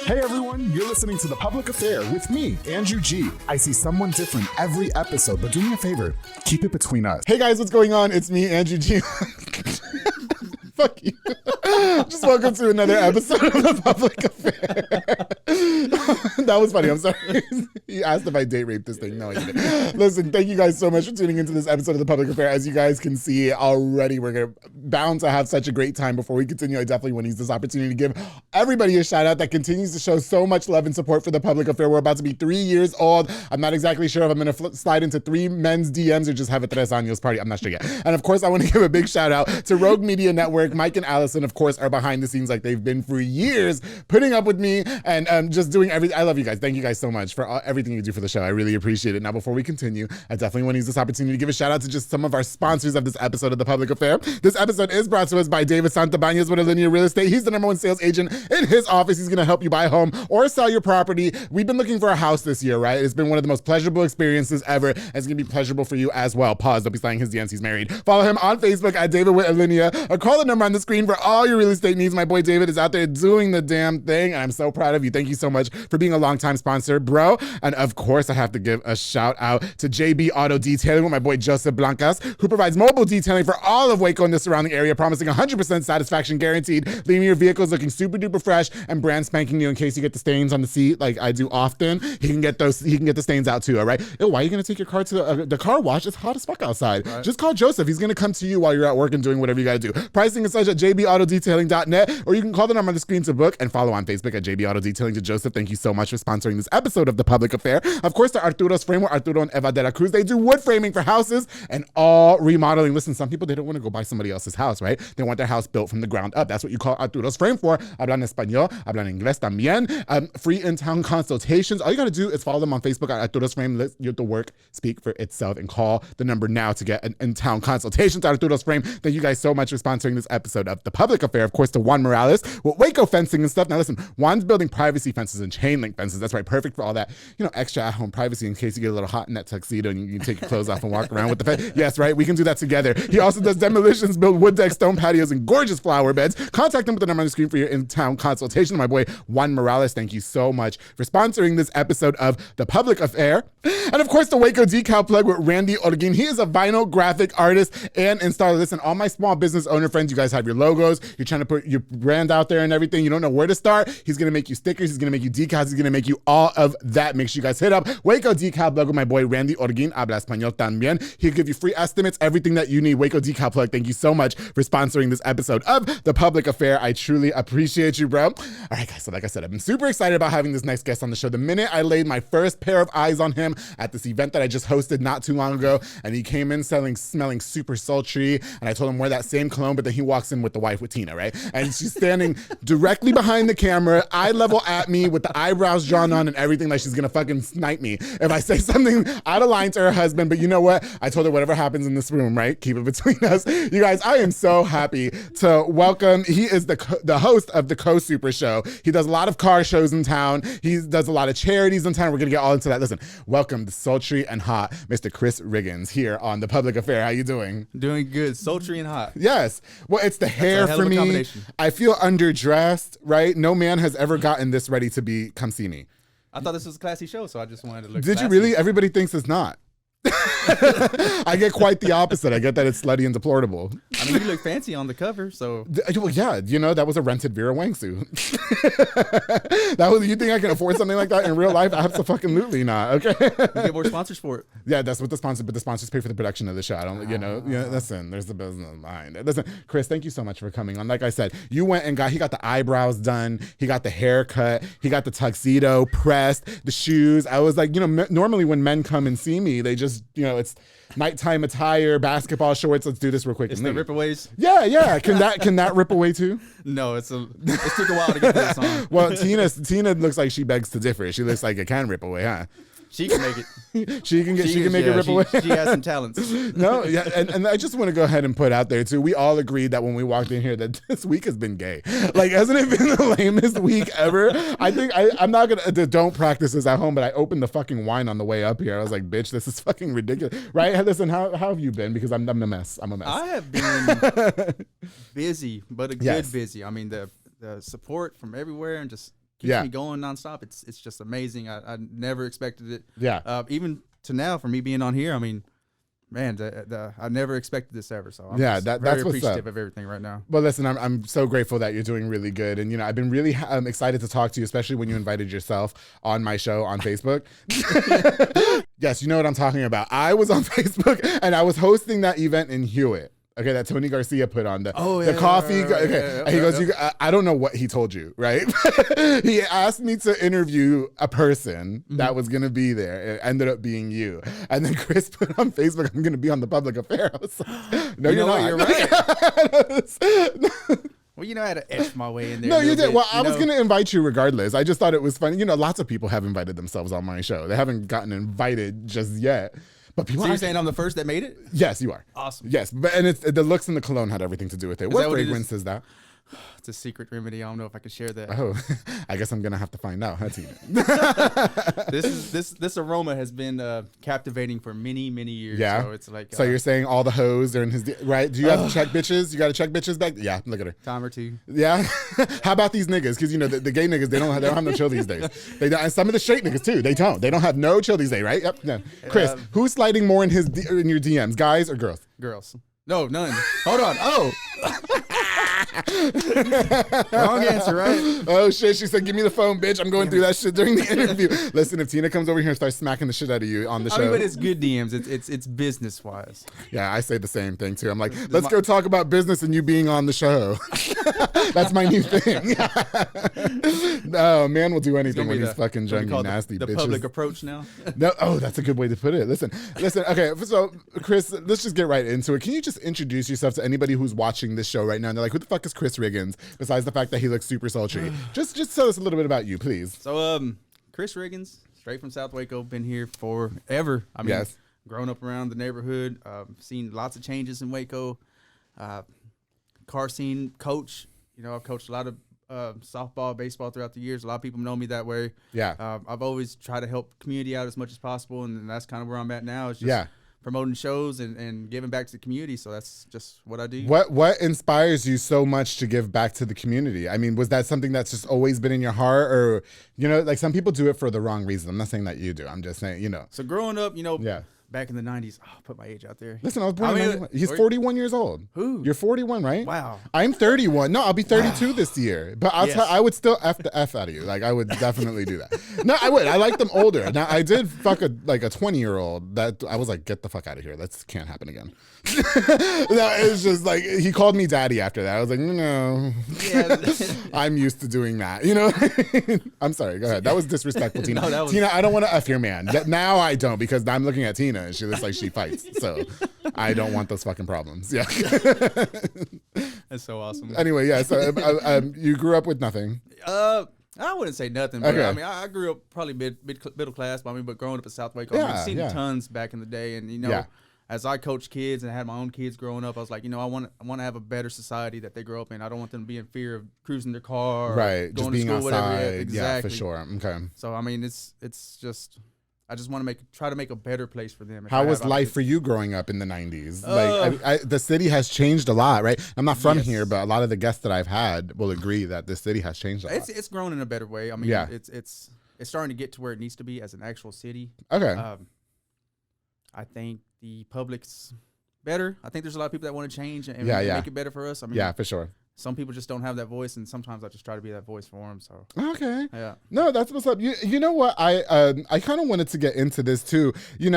Hey everyone, you're listening to The Public Affair with me, Andrew G. I see someone different every episode, but do me a favor, keep it between us. Hey guys, what's going on? It's me, Andrew G. Fuck you. Just welcome to another episode of The Public Affair. That was funny, I'm sorry. He asked if I date rape this thing. No, I didn't. Listen, thank you guys so much for tuning into this episode of The Public Affair. As you guys can see already, we're bound to have such a great time. Before we continue, I definitely want to use this opportunity to give everybody a shout out that continues to show so much love and support for The Public Affair. We're about to be 3 years old. I'm not exactly sure if I'm going to slide into 3 men's DMs or just have a tres años party. I'm not sure yet. And of course, I want to give a big shout out to Rogue Media Network. Mike and Allison, of course, are behind the scenes like they've been for years, putting up with me and just doing everything. I love you guys. Thank you guys so much for everything you do for the show. I really appreciate it. Now, before we continue, I definitely want to use this opportunity to give a shout out to just some of our sponsors of this episode of The Public Affair. This episode is brought to us by David Santabañez with Alinea Real Estate. He's the #1 sales agent in his office. He's going to help you buy a home or sell your property. We've been looking for a house this year, right? It's been one of the most pleasurable experiences ever. And it's going to be pleasurable for you as well. Pause. Don't be sliding his DMs. He's married. Follow him on Facebook at David with Alinea, or call the number on the screen for all your real estate needs. My boy David is out there doing the damn thing, and I'm so proud of you. Thank you so much for being a longtime sponsor, bro. And of course, I have to give a shout out to JB Auto Detailing with my boy Joseph Blancas, who provides mobile detailing for all of Waco and the surrounding area, promising 100% satisfaction guaranteed, leaving your vehicles looking super duper fresh and brand spanking new in case you get the stains on the seat like I do often. He can get the stains out too, all right? Ew, why are you gonna take your car to the car wash? It's hot as fuck outside. Right. Just call Joseph. He's gonna come to you while you're at work and doing whatever you gotta do. Pricing is such at jbautodetailing.net, or you can call the number on the screen to book, and follow on Facebook at JB Auto Detailing. To Joseph, thank you so much for sponsoring this episode of The Public Affair. Of course, to Arturo's Frame with Arturo and Eva de la Cruz. They do wood framing for houses and all remodeling. Listen, some people, they don't want to go buy somebody else's house, right? They want their house built from the ground up. That's what you call Arturo's Frame for. Hablan español, hablan inglés también. Free in-town consultations. All you got to do is follow them on Facebook at Arturo's Frame. Let the work speak for itself, and call the number now to get an in-town consultation to Arturo's Frame. Thank you guys so much for sponsoring this episode of The Public Affair. Of course, to Juan Morales with Waco fencing and stuff. Now listen, Juan's building privacy fences and chain link fences. That's right, perfect for all that, extra at-home privacy in case you get a little hot in that tuxedo and you can take your clothes off and walk around with the fence. Yes, right, we can do that together. He also does demolitions, build wood decks, stone patios, and gorgeous flower beds. Contact him with the number on the screen for your in-town consultation. My boy Juan Morales, thank you so much for sponsoring this episode of The Public Affair. And of course, the Waco decal plug with Randy Orguin. He is a vinyl graphic artist and installer. Listen, all my small business owner friends, you guys have your logos. You're trying to put your brand out there and everything. You don't know where to start. He's going to make you stickers. He's going to make you decals. He's going to make you all of that. Make sure you guys hit up Waco Decal Plug with my boy Randy Orguin. Habla español también. He'll give you free estimates, everything that you need. Waco Decal Plug, thank you so much for sponsoring this episode of The Public Affair. I truly appreciate you, bro. All right, guys, so like I said, I've been super excited about having this next guest on the show. The minute I laid my first pair of eyes on him at this event that I just hosted not too long ago, and he came in smelling super sultry, and I told him wear that same cologne, but then he walks in with the wife, with Tina, right? And she's standing directly behind the camera, eye level at me with the eyebrows drawn on and everything, like she's gonna fucking snipe me if I say something out of line to her husband. But you know what? I told her whatever happens in this room, right? Keep it between us. You guys, I am so happy to welcome, he is the host of the Co-Super Show. He does a lot of car shows in town. He does a lot of charities in town. We're gonna get all into that. Listen, welcome the sultry and hot Mr. Chris Riggins here on The Public Affair. How you doing? Doing good. Sultry and hot. Yes. Well, it's the hair for me. I feel underdressed, right? No man has ever gotten this ready to come see me. I thought this was a classy show, so I just wanted to look Did classy. You really? Everybody thinks it's not. I get quite the opposite. I get that it's slutty and deplorable. I mean, you look fancy on the cover, so. Well, yeah, that was a rented Vera Wang suit. You think I can afford something like that in real life? Absolutely not. Okay. You get more sponsors for it. Yeah, that's what but the sponsors pay for the production of the show. I don't, listen, there's the business behind it. Listen, Chris, thank you so much for coming on. Like I said, you went and he got the eyebrows done. He got the haircut. He got the tuxedo pressed, the shoes. I was like, normally when men come and see me, they just, it's nighttime attire, basketball shorts. Let's do this real quick. It's the ripaways. Yeah. Can that rip away too? No, it took a while to get this on. Well, Tina looks like she begs to differ. She looks like it can rip away, huh? She can make it. she can make it rip away. She has some talents. No, yeah, and I just want to go ahead and put out there too. We all agreed that when we walked in here that this week has been gay. Like, hasn't it been the lamest week ever? I think I'm not gonna don't practice this at home, but I opened the fucking wine on the way up here. I was like, bitch, this is fucking ridiculous, right? Listen, how have you been? Because I'm a mess. I'm a mess. I have been busy, but a good busy. I mean, the support from everywhere and just keeps me going nonstop. It's just amazing. I never expected it. Yeah. Even to now, for me being on here, I mean, man, I never expected this ever. So I'm that's very what's appreciative up. of everything right now. Well, listen, I'm so grateful that you're doing really good. And, I've been really excited to talk to you, especially when you invited yourself on my show on Facebook. Yes, you know what I'm talking about. I was on Facebook and I was hosting that event in Hewitt. Okay, that Tony Garcia put on the coffee. And he goes, I don't know what he told you, right? He asked me to interview a person that was going to be there. It ended up being you. And then Chris put on Facebook, I'm going to be on the public affair. I was like, no, you're not. You're right. Well, I had to etch my way in there. No, you did. Well, I was going to invite you regardless. I just thought it was funny. Lots of people have invited themselves on my show. They haven't gotten invited just yet. But people so you're saying I'm the first that made it? Yes, you are. Awesome. Yes, and it's the looks and the cologne had everything to do with it. What fragrance is that? It's a secret remedy. I don't know if I can share that. Oh, I guess I'm gonna have to find out. This aroma has been captivating for many years. Yeah. So it's like. So you're saying all the hoes are in his right? Do you have to check bitches? You got to check bitches back. Yeah, look at her. Time or two. Yeah. How about these niggas? Because the gay niggas they don't have no chill these days. They don't, and some of the straight niggas too. They don't have no chill these days, right? Yep. Yeah. Chris, who's sliding more in in your DMs, guys or girls? Girls. No, none. Hold on. Oh. Wrong answer, right? Oh shit, she said, give me the phone, bitch. I'm going through that shit during the interview. Listen, if Tina comes over here and starts smacking the shit out of you on the show. But it's good DMs. It's business wise. Yeah, I say the same thing too. I'm like, let's go talk about business and you being on the show. That's my new thing. No, man will do anything when he's fucking junky, nasty the bitches. Public approach now. No, that's a good way to put it. Listen. Okay, so Chris, let's just get right into it. Can you just introduce yourself to anybody who's watching this show right now? And they're like, who the fuck is Chris Riggins? Besides the fact that he looks super sultry, just tell us a little bit about you, please. So, Chris Riggins, straight from South Waco, been here forever. I mean, grown up around the neighborhood, seen lots of changes in Waco. Car scene coach. I've coached a lot of softball, baseball throughout the years. A lot of people know me that way. Yeah. I've always tried to help community out as much as possible, and that's kind of where I'm at now. It's just promoting shows and giving back to the community. So that's just what I do. What inspires you so much to give back to the community? I mean, was that something that's just always been in your heart, or like some people do it for the wrong reason? I'm not saying that you do. I'm just saying, So growing up, back in the 90s, I'll put my age out there. Listen, I was born in 91. He's 41 years old. Who? You're 41, right? Wow. I'm 31. No, I'll be 32 this year. But I would still F the F out of you. Like, I would definitely do that. No, I would. I like them older. Now, I did fuck a 20-year-old that I was like, get the fuck out of here. That can't happen again. It's just like, he called me daddy after that. I was like, no. Yeah. I'm used to doing that. I'm sorry. Go ahead. That was disrespectful, Tina. No, Tina, I don't want to F your man. Now I don't, because I'm looking at Tina and she looks like she fights. So I don't want those fucking problems. Yeah. That's so awesome. Anyway, yeah. So you grew up with nothing. I wouldn't say nothing, but okay. I mean, I grew up probably middle class. But growing up in South Waco, I've seen tons back in the day, and as I coached kids and had my own kids growing up, I was like, I want to have a better society that they grow up in. I don't want them to be in fear of cruising their car, right? Just being to school, outside, whatever. Yeah, exactly. For sure. Okay. So I mean, it's just. I just want to try to make a better place for them. How was life for you growing up in the 90s? The city has changed a lot, right? I'm not from here, but a lot of the guests that I've had will agree that the city has changed a lot. It's grown in a better way. I mean, it's starting to get to where it needs to be as an actual city. Okay. I think the public's better. I think there's a lot of people that want to change and make it better for us. I mean, for sure. Some people just don't have that voice, and sometimes I just try to be that voice for them. So okay, no, that's what's up. You know what? I kind of wanted to get into this too. You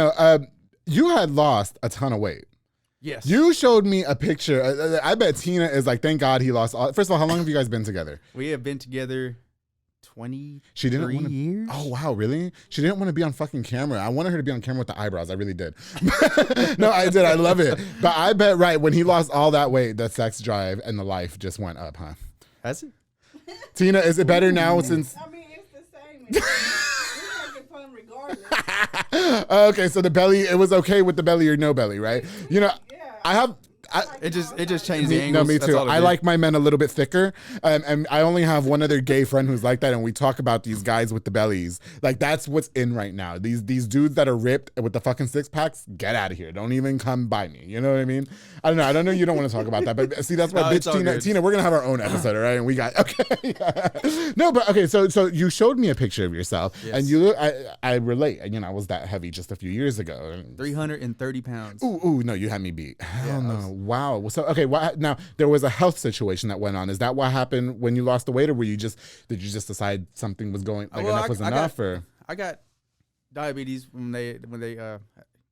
had lost a ton of weight. Yes. You showed me a picture. I bet Tina is like, thank God he lost. First of all, how long have you guys been together? We have been together 23 years. Oh wow, really? She didn't want to be on fucking camera. I wanted her to be on camera with the eyebrows. I really did. No, I did. I love it. But I bet when he lost all that weight, the sex drive and the life just went up, huh? Has it? Tina, is it better now since? I mean, it's the same. We're making fun regardless. Okay, so the belly. It was okay with the belly or no belly, right? It just changed the No, angles. me That's too. all it I did. like my men a little bit thicker, and I only have one other gay friend who's like that, and we talk about these guys with the bellies. Like that's what's in right now. These dudes that are ripped with the fucking 6-packs, get out of here. Don't even come by me. You know what I mean? I don't know. You don't want to talk about that, but see, that's why, No, it's bitch, all good. Tina, we're gonna have our own episode, all right? And we got okay. No, but okay. So you showed me a picture of yourself, Yes. and you look. I relate. You know, I was that heavy just a few years ago. 330 pounds. Ooh, no, you had me beat. Hell Yeah, no. Wow. So, okay, now there was a health situation that went on. Is that what happened when you lost the weight, or did you just decide something was going, like Well, enough was enough, or? I got diabetes when they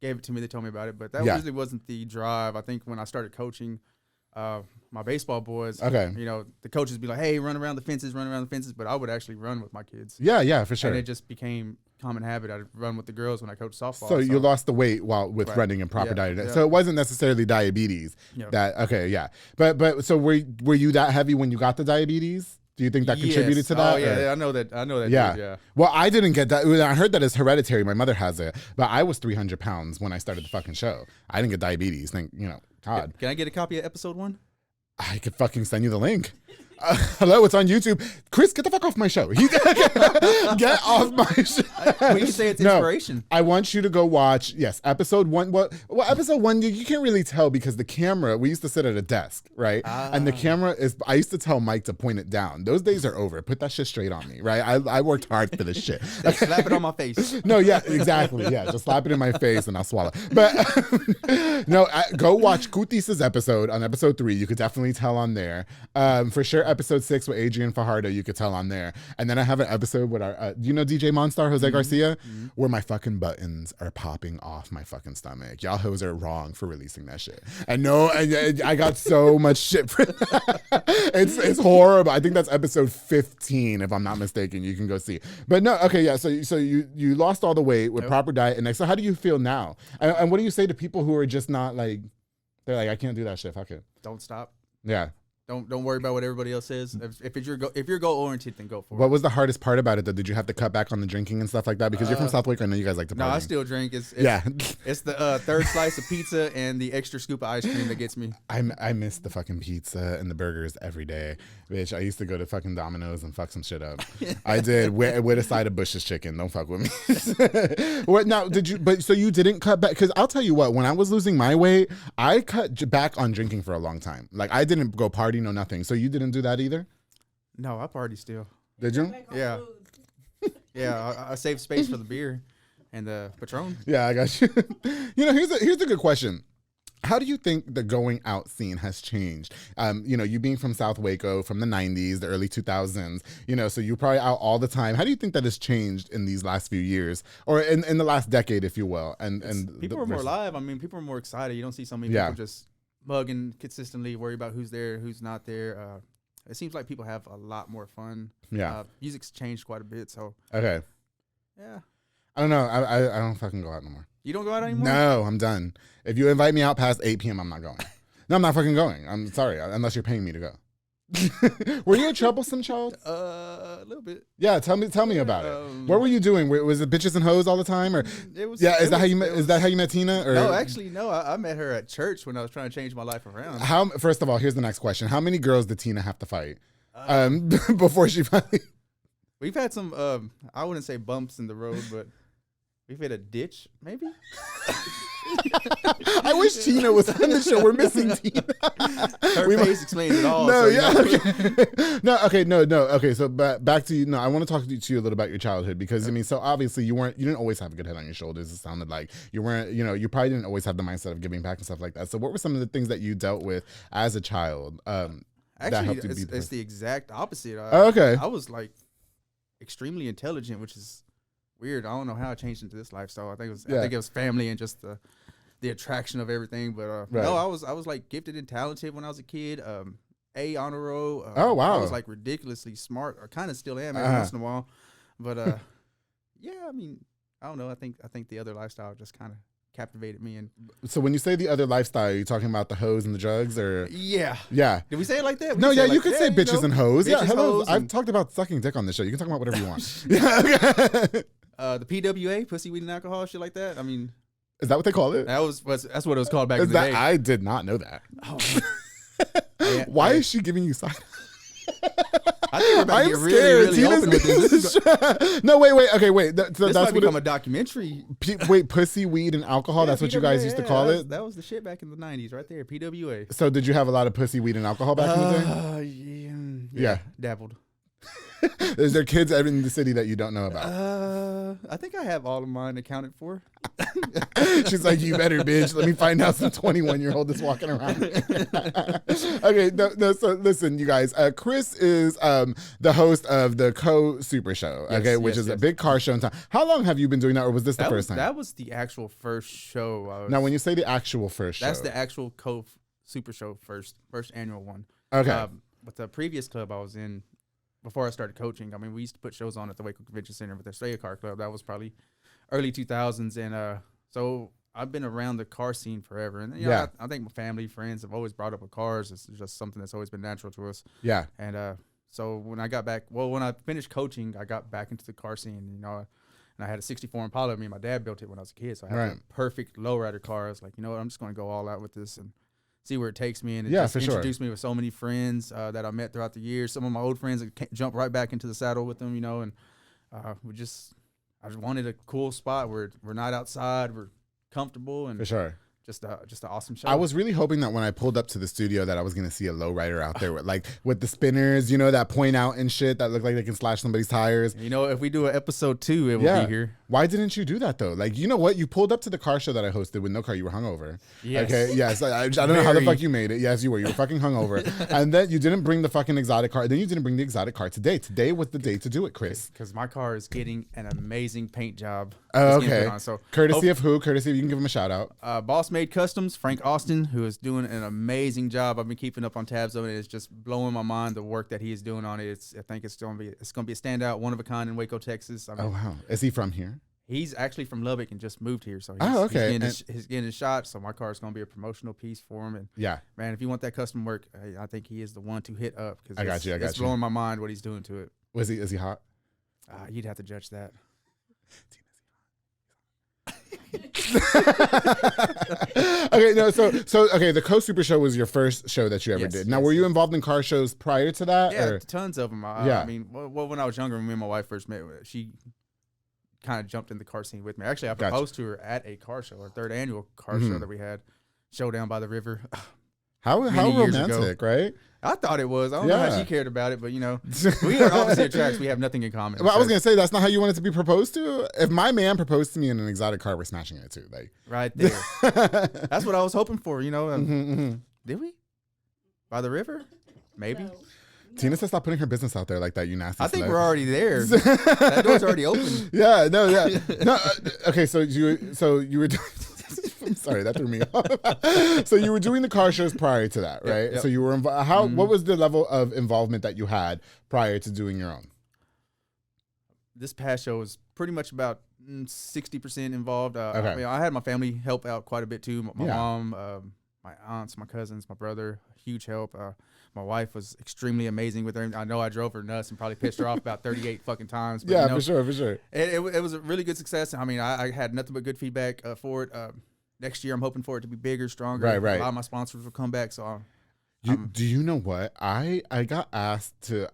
gave it to me. They told me about it, but that Yeah. really wasn't the drive. I think when I started coaching my baseball boys, Okay. you know, the coaches would be like, "Hey, run around the fences," but I would actually run with my kids. Yeah, for sure. And it just became common habit. I'd run with the girls when I coached softball. So you lost the weight while with Right. running and proper Yeah, diet. yeah. So it wasn't necessarily diabetes. Yeah. But so were you that heavy when you got the diabetes? Do you think that contributed to that? Oh yeah, or? yeah, I know that. Yeah. Dude, yeah. Well, I didn't get that. I heard that it's hereditary. My mother has it, but I was 300 pounds when I started the fucking show. I didn't get diabetes. God. Can I get a copy of episode 1? I could fucking send you the link. Hello, it's on YouTube. Chris, get the fuck off my show. Get off my show. We can say it's inspiration. I want you to go watch, episode 1. Well, episode 1, you can't really tell because the camera, we used to sit at a desk, right? And the camera I used to tell Mike to point it down. Those days are over. Put that shit straight on me, right? I worked hard for this shit. Slap it on my face. No, yeah, exactly. Yeah, just slap it in my face and I'll swallow. But no, go watch Kutis's episode on episode 3. You could definitely tell on there. For sure, episode 6 with Adrian Fajardo, you could tell on there. And then I have an episode with our, do you know DJ Monstar, Jose Garcia? Where my fucking buttons are popping off my fucking stomach. Y'all hoes are wrong for releasing that shit. And no, I got so much shit for that. It's horrible. I think that's episode 15, if I'm not mistaken. You can go see. But no, okay, yeah. So you lost all the weight with proper diet. And so how do you feel now? And what do you say to people who are just not like, they're like, I can't do that shit. Fuck it. Don't stop. Yeah. Don't worry about what everybody else says. If you're goal oriented, then go for it. What was the hardest part about it though? Did you have to cut back on the drinking and stuff like that? Because you're from South Waco, I know you guys like to party. No, I still drink. It's the third slice of pizza and the extra scoop of ice cream that gets me. I miss the fucking pizza and the burgers every day. Bitch, I used to go to fucking Domino's and fuck some shit up. I did with a side of Bush's chicken. Don't fuck with me. What now? So you didn't cut back? Because I'll tell you what, when I was losing my weight, I cut back on drinking for a long time. Like I didn't go party, no nothing. So you didn't do that either? No, I party still. Did you? Yeah. Yeah, I save space for the beer and the Patron. Yeah, I got you. Here's a good question. How do you think the going out scene has changed? You being from South Waco from the 90s, the early 2000s, so you're probably out all the time. How do you think that has changed in these last few years or in the last decade, if you will? And people are more live. I mean, people are more excited. You don't see so many people just mugging consistently, worry about who's there, who's not there. It seems like people have a lot more fun. Yeah. Music's changed quite a bit. So, okay. Yeah. I don't know. I don't fucking go out no more. You don't go out anymore? No, I'm done. If you invite me out past 8 p.m., I'm not going. No, I'm not fucking going. I'm sorry, unless you're paying me to go. Were you a troublesome child? A little bit. Yeah, tell me about it. What were you doing? Was it bitches and hoes all the time, or it was? Yeah, is that how you met Tina? Or? No, actually, no. I met her at church when I was trying to change my life around. First of all, here's the next question: how many girls did Tina have to fight before she finally? We've had some. I wouldn't say bumps in the road, but we've hit a ditch, maybe. I wish Tina was on the show. We're missing Tina. Her face explains it all. No, so, yeah. Okay. No. Okay, so back to you. No, I want to talk to you a little about your childhood because so obviously you didn't always have a good head on your shoulders. It sounded like you weren't. You probably didn't always have the mindset of giving back and stuff like that. So what were some of the things that you dealt with as a child? Actually, it's the exact opposite. Okay. I was like extremely intelligent, which is weird. I don't know how I changed into this lifestyle. I think it was family and just the attraction of everything. But right. No, I was like gifted and talented when I was a kid. A honor roll. Oh wow. I was like ridiculously smart, or kind of still am every once in a while. But yeah, I mean, I don't know. I think the other lifestyle just kind of captivated me. And so when you say the other lifestyle, are you talking about the hoes and the drugs, or yeah? Did we say it like that? No, yeah, you could say bitches and hoes. Yeah, hello. Hoes I've talked about sucking dick on this show. You can talk about whatever you want. Yeah. The PWA, pussy, weed, and alcohol, shit like that. I mean, Is that what they call it? That's what it was called back in Is the that day. I did not know that. Oh. Why is she giving you side? I think we're about to get really open with this. No, wait. Okay, wait. So This that's might what become a documentary. wait, pussy, weed, and alcohol. Yeah, that's what you guys used to call it. That was the shit back in the 90s, right there. PWA. So did you have a lot of pussy, weed, and alcohol back in the day? Yeah, dabbled. Is there kids in the city that you don't know about? I think I have all of mine accounted for. She's like, you better, bitch. Let me find out some 21-year-old is walking around. Okay, no, so listen, you guys. Chris is the host of the Super Show, okay, which is a big car show in town. How long have you been doing that, or was this the first time? That was the actual first show. Now, when you say the actual first show. That's the actual Super Show first annual one. Okay. But the previous club I was in, before I started coaching, I mean, we used to put shows on at the Waco Convention Center with the Australia Car Club. That was probably early 2000s. And so I've been around the car scene forever. And, you know, I think my family, friends have always brought up with cars. It's just something that's always been natural to us. Yeah. And so when I finished coaching, I got back into the car scene, you know, and I had a 64 Impala. Me and my dad built it when I was a kid. So I had the perfect lowrider car. I was like, you know what, I'm just going to go all out with this and see where it takes me. And it just introduced me with so many friends that I met throughout the years. Some of my old friends that jumped right back into the saddle with them, you know, and I just wanted a cool spot where we're not outside, we're comfortable, and for sure. Just an awesome show. I was really hoping that when I pulled up to the studio that I was going to see a lowrider out there with the spinners, you know, that point out and shit that look like they can slash somebody's tires. You know, if we do an episode 2, it will be here. Why didn't you do that though? Like, you know what? You pulled up to the car show that I hosted with no car. You were hungover. Yes. Okay. Yes. I don't know how the fuck you made it. Yes, you were. You were fucking hungover. And then you didn't bring the fucking exotic car. Then you didn't bring the exotic car today. Today was the day to do it, Chris. Because my car is getting an amazing paint job. Okay. So courtesy of who? Courtesy of, you can give him a shout out. Boss Made Customs, Frank Austin, who is doing an amazing job. I've been keeping up on tabs of it. It's just blowing my mind, the work that he is doing on it. I think it's going to be a standout, one of a kind in Waco, Texas. I mean, oh wow, is he from here? He's actually from Lubbock and just moved here, so he's getting his shot. So my car is going to be a promotional piece for him. And yeah, man, if you want that custom work, I think he is the one to hit up because it's blowing my mind what he's doing to it. Is he hot? You'd have to judge that. Okay, no, so okay, the Super Show was your first show that you ever did. Now, were you involved in car shows prior to that? Yeah, tons of them. I mean, when I was younger, when me and my wife first met, she kind of jumped in the car scene with me. Actually, I proposed to her at a car show, our third annual car show that we had, Showdown by the River. How romantic, right? I thought it was. I don't know how she cared about it, but you know, we are opposite attracts. We have nothing in common. Well, I was gonna say that's not how you wanted to be proposed to. If my man proposed to me in an exotic car, we're smashing it too. Like right there. That's what I was hoping for. You know, did we? By the river? Maybe. No. Tina said stop putting her business out there like that. You nasty. I think we're already there. That door's already open. Yeah. No. Okay. So you were. I'm sorry, that threw me off. So you were doing the car shows prior to that, right? Yep. So you were what was the level of involvement that you had prior to doing your own? This past show was pretty much about 60% involved. Okay. I mean, I had my family help out quite a bit too. My mom, my aunts, my cousins, my brother, huge help. My wife was extremely amazing with her. I know I drove her nuts and probably pissed her off about 38 fucking times. But, yeah, you know, for sure. It was a really good success. I mean, I had nothing but good feedback for it. Next year, I'm hoping for it to be bigger, stronger. Right. A lot of my sponsors will come back. So, do you know what? I got asked to.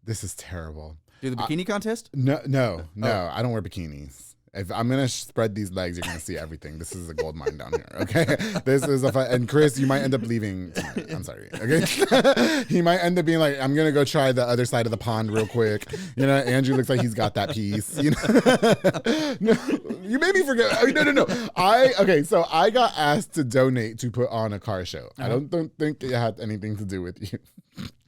This is terrible. Do the bikini contest? No. I don't wear bikinis. If I'm gonna spread these legs, you're gonna see everything. This is a gold mine down here. Okay, this is and Chris, you might end up leaving tonight. I'm sorry. Okay, he might end up being like, I'm gonna go try the other side of the pond real quick. You know, Andrew looks like he's got that piece. You know, no, you made me forget. I mean, no. So I got asked to donate to put on a car show. I don't think it had anything to do with you.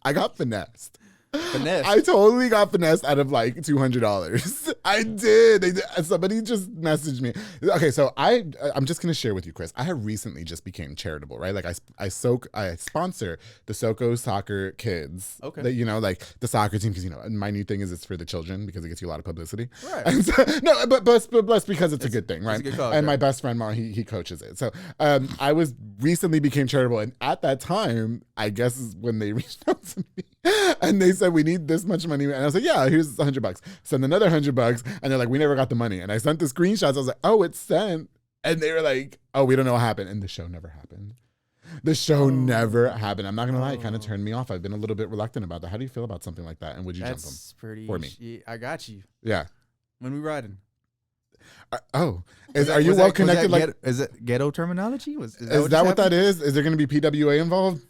I got finessed. I totally got finessed out of like $200. I did. Somebody just messaged me. Okay, so I'm just gonna share with you, Chris. I have recently just became charitable, right? Like I sponsor the Soco soccer kids. Okay. That, you know, like the soccer team, because you know my new thing is it's for the children because it gets you a lot of publicity. Right. And so, no, but because it's a good thing, right? It's a good cause, and my best friend Mar, he coaches it. So I recently became charitable, and at that time, I guess is when they reached out to me. And they said, we need this much money. And I was like, yeah, here's $100. Send another $100. And they're like, we never got the money. And I sent the screenshots. I was like, oh, it's sent. And they were like, oh, we don't know what happened. And the show never happened. The show never happened. I'm not going to lie. It kind of turned me off. I've been a little bit reluctant about that. How do you feel about something like that? And would you jump them pretty for me? I got you. Yeah. When we riding? Are you well connected? Like, is it ghetto terminology? Is that what that is? Is there going to be PWA involved?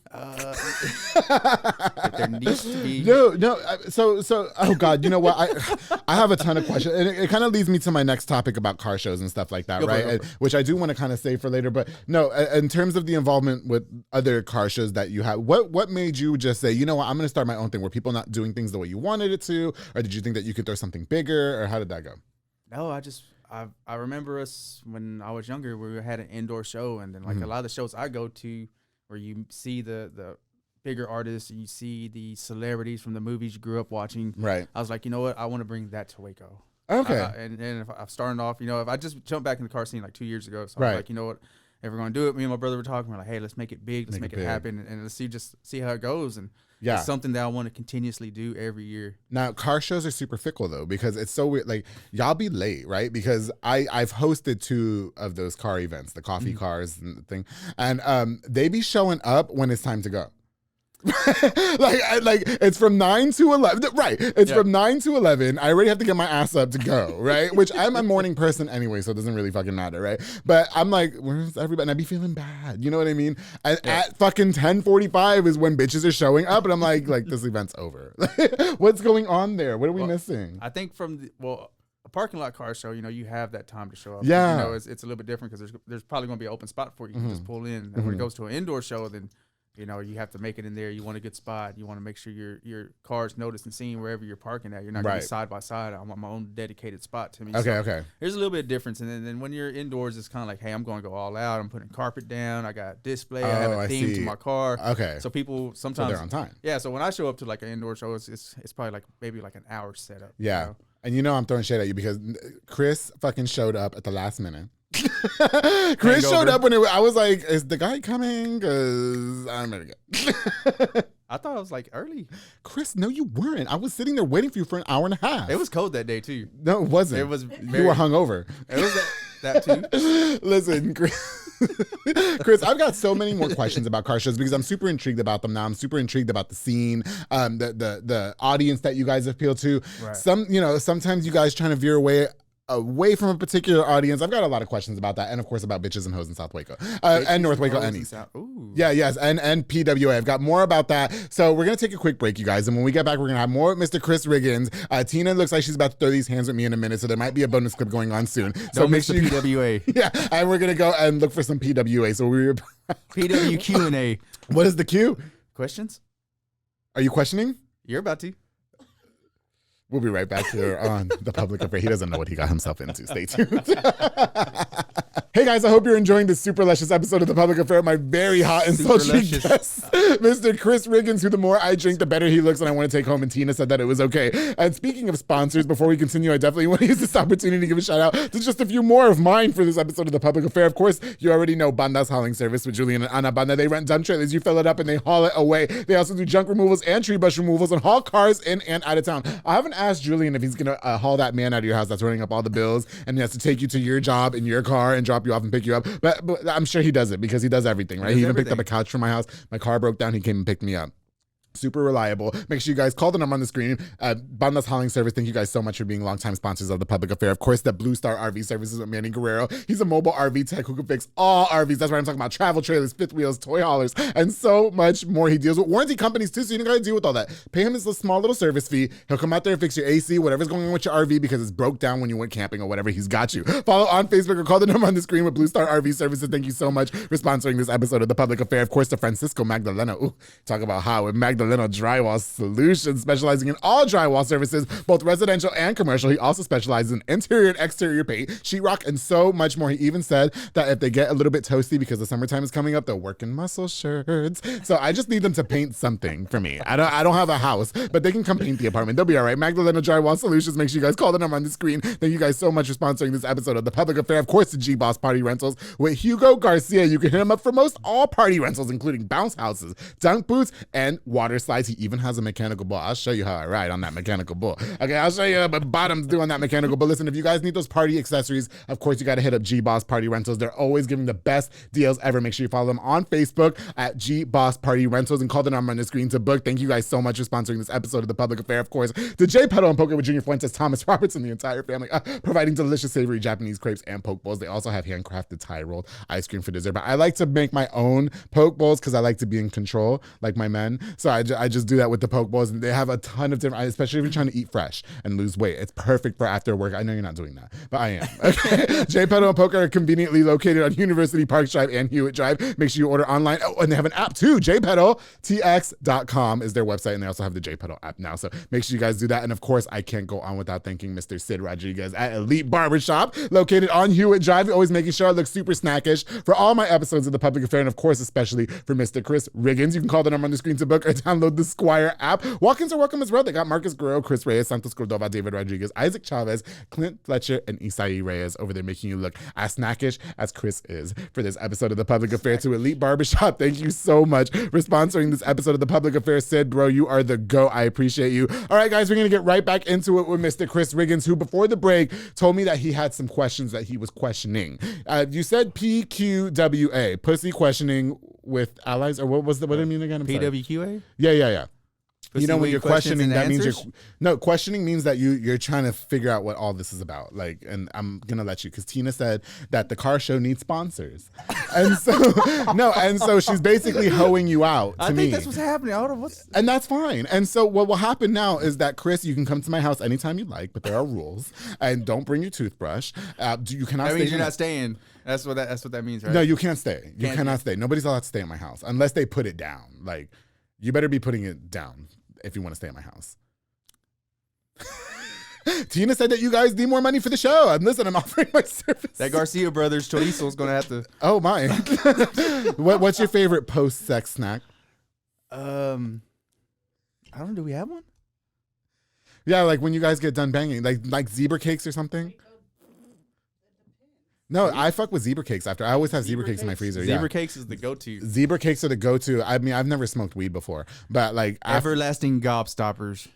There needs to be. No. So, oh God, you know what? I have a ton of questions, and it kind of leads me to my next topic about car shows and stuff like that, right? Which I do want to kind of save for later. But no, in terms of the involvement with other car shows that you have, what made you just say, you know what, I'm going to start my own thing? Were people not doing things the way you wanted it to, or did you think that you could throw something bigger, or how did that go? No, I remember us when I was younger, we had an indoor show, and then like a lot of the shows I go to where you see the bigger artists, and you see the celebrities from the movies you grew up watching. Right. I was like, you know what? I want to bring that to Waco. Okay. And if I'm starting off, if I just jumped back in the car scene like 2 years ago, so I was like, you know what? If we're going to do it, me and my brother were talking, we're like, hey, let's make it big. Let's make it happen. And let's see how it goes. And it's something that I want to continuously do every year. Now, car shows are super fickle, though, because it's so weird. Like, y'all be late, right? Because I've hosted 2 of those car events, the coffee cars and the thing. And they be showing up when it's time to go. like it's from 9 to 11, right? It's from 9 to 11. I already have to get my ass up to go, right? Which I'm a morning person anyway, so it doesn't really fucking matter, right? But I'm like, where's everybody? And I be feeling bad, you know what I mean? And at fucking 10:45 is when bitches are showing up, and I'm like this event's over. What's going on there? What are we missing? I think a parking lot car show, you have that time to show up. Yeah, it's a little bit different because there's probably going to be an open spot for you. You can just pull in. And when it goes to an indoor show, then you have to make it in there. You want a good spot. You want to make sure your car's noticed and seen wherever you're parking at. You're not going to be side by side. I want my own dedicated spot to me. Okay. There's a little bit of difference. And then when you're indoors, it's kind of like, hey, I'm going to go all out. I'm putting carpet down. I got display. I have a theme to my car. Okay. So people sometimes. So they're on time. Yeah. So when I show up to like an indoor show, it's probably like maybe like an hour setup. Yeah. And I'm throwing shade at you because Chris fucking showed up at the last minute. Chris showed up when I was like, is the guy coming? Because I'm ready to go. I thought it was like early. Chris, no, you weren't. I was sitting there waiting for you for an hour and a half. It was cold that day too. No, it wasn't. It was. You were hungover. It was that too. Listen, Chris, I've got so many more questions about car shows because I'm super intrigued about them now. I'm super intrigued about the scene, the audience that you guys appeal to. Right. Sometimes you guys trying to veer away from a particular audience. I've got a lot of questions about that, and of course about bitches and hoes in South Waco and North Waco and East. Yeah, yes, and PWA. I've got more about that. So we're gonna take a quick break, you guys, and when we get back, we're gonna have more with Mr. Chris Riggins. Tina looks like she's about to throw these hands with me in a minute, so there might be a bonus clip going on soon. So make sure PWA. Yeah, and we're gonna go and look for some PWA. So we're PWQ and A. What is the Q? Questions? Are you questioning? You're about to. We'll be right back here on The Public Affair. He doesn't know what he got himself into. Stay tuned. Hey guys, I hope you're enjoying this super luscious episode of The Public Affair. My very hot and sultry guest, Mr. Chris Riggins, who the more I drink, the better he looks, and I want to take home. And Tina said that it was okay. And speaking of sponsors, before we continue, I definitely want to use this opportunity to give a shout out to just a few more of mine for this episode of The Public Affair. Of course, you already know Banda's hauling service with Julian and Ana Banda. They rent dump trailers. You fill it up and they haul it away. They also do junk removals and tree brush removals and haul cars in and out of town. I haven't asked Julian if he's going to haul that man out of your house that's running up all the bills and he has to take you to your job in your car and drop you off and pick you up. But I'm sure he does it because he does everything, right? He even picked up a couch from my house. My car broke down. He came and picked me up. Super reliable. Make sure you guys call the number on the screen. Banda's Hauling Service, thank you guys so much for being longtime sponsors of The Public Affair. Of course, the Blue Star RV Services with Manny Guerrero. He's a mobile RV tech who can fix all RVs. That's right, I'm talking about travel trailers, fifth wheels, toy haulers, and so much more. He deals with warranty companies too, so you don't got to deal with all that. Pay him his small little service fee. He'll come out there and fix your AC, whatever's going on with your RV because it's broke down when you went camping or whatever. He's got you. Follow on Facebook or call the number on the screen with Blue Star RV Services. Thank you so much for sponsoring this episode of The Public Affair. Of course, to Francisco Magdalena. Ooh, talk about how with Magdalena Drywall Solutions, specializing in all drywall services, both residential and commercial. He also specializes in interior and exterior paint, sheetrock, and so much more. He even said that if they get a little bit toasty because the summertime is coming up, they'll work in muscle shirts. So I just need them to paint something for me. I don't have a house, but they can come paint the apartment. They'll be all right. Magdalena Drywall Solutions. Make sure you guys call the number on the screen. Thank you guys so much for sponsoring this episode of The Public Affair. Of course, the G-Boss Party Rentals with Hugo Garcia. You can hit him up for most all party rentals, including bounce houses, dunk booths, and water water slides. He even has a mechanical bull. I'll show you how I ride on that mechanical bull. Okay, I'll show you what bottoms do on that mechanical bull. Listen, if you guys need those party accessories, of course, you got to hit up G-Boss Party Rentals. They're always giving the best deals ever. Make sure you follow them on Facebook at G-Boss Party Rentals and call the number on the screen to book. Thank you guys so much for sponsoring this episode of The Public Affair. Of course, the J Pedal and Poker with Junior Fuentes, Thomas Roberts, and the entire family, providing delicious, savory Japanese crepes and poke bowls. They also have handcrafted Thai rolled ice cream for dessert. But I like to make my own poke bowls because I like to be in control, like my men. So I just do that with the poke bowls, and they have a ton of different, especially if you're trying to eat fresh and lose weight. It's perfect for after work. I know you're not doing that, but I am. Okay. J Pedal and Poker are conveniently located on University Park Drive and Hewitt Drive. Make sure you order online. Oh, and they have an app too. JPedalTX.com is their website, and they also have the J Pedal app now. So make sure you guys do that. And of course, I can't go on without thanking Mr. Sid Rodriguez at Elite Barbershop, located on Hewitt Drive, always making sure I look super snackish for all my episodes of The Public Affair, and of course, especially for Mr. Chris Riggins. You can call the number on the screen to book or download the Squire app. Walk-ins are welcome as well. They got Marcus Guerrero, Chris Reyes, Santos Cordova, David Rodriguez, Isaac Chavez, Clint Fletcher, and Isai Reyes over there making you look as snackish as Chris is for this episode of The Public Affair. To Elite Barbershop, thank you so much for sponsoring this episode of The Public Affair. Sid, bro, you are the GOAT. I appreciate you. All right, guys, we're going to get right back into it with Mr. Chris Riggins, who before the break told me that he had some questions that he was questioning. You said PQWA, pussy questioning with allies, or what did it mean again? I'm sorry. PWQA? Yeah. Pussy you know, when you're questioning, that means answers? Questioning means that you're trying to figure out what all this is about. Like, and I'm gonna let you, because Tina said that the car show needs sponsors, and so she's basically hoeing you out. I think that's what's happening. And that's fine. And so what will happen now is that, Chris, you can come to my house anytime you like, but there are rules, and don't bring your toothbrush. You cannot. That stay means you're not staying. That's what that means, right? No, you can't stay. You cannot stay. Nobody's allowed to stay at my house unless they put it down. Like, you better be putting it down if you want to stay at my house. Tina said that you guys need more money for the show. And listen, I'm offering my service. That Garcia Brothers chorizo is going to have to. Oh, my. What's your favorite post-sex snack? I don't know. Do we have one? Yeah, like when you guys get done banging, like zebra cakes or something. No, I fuck with zebra cakes after. I always have zebra cakes in my freezer. Zebra cakes is the go-to. Zebra cakes are the go-to. I mean, I've never smoked weed before, but like everlasting gobstoppers.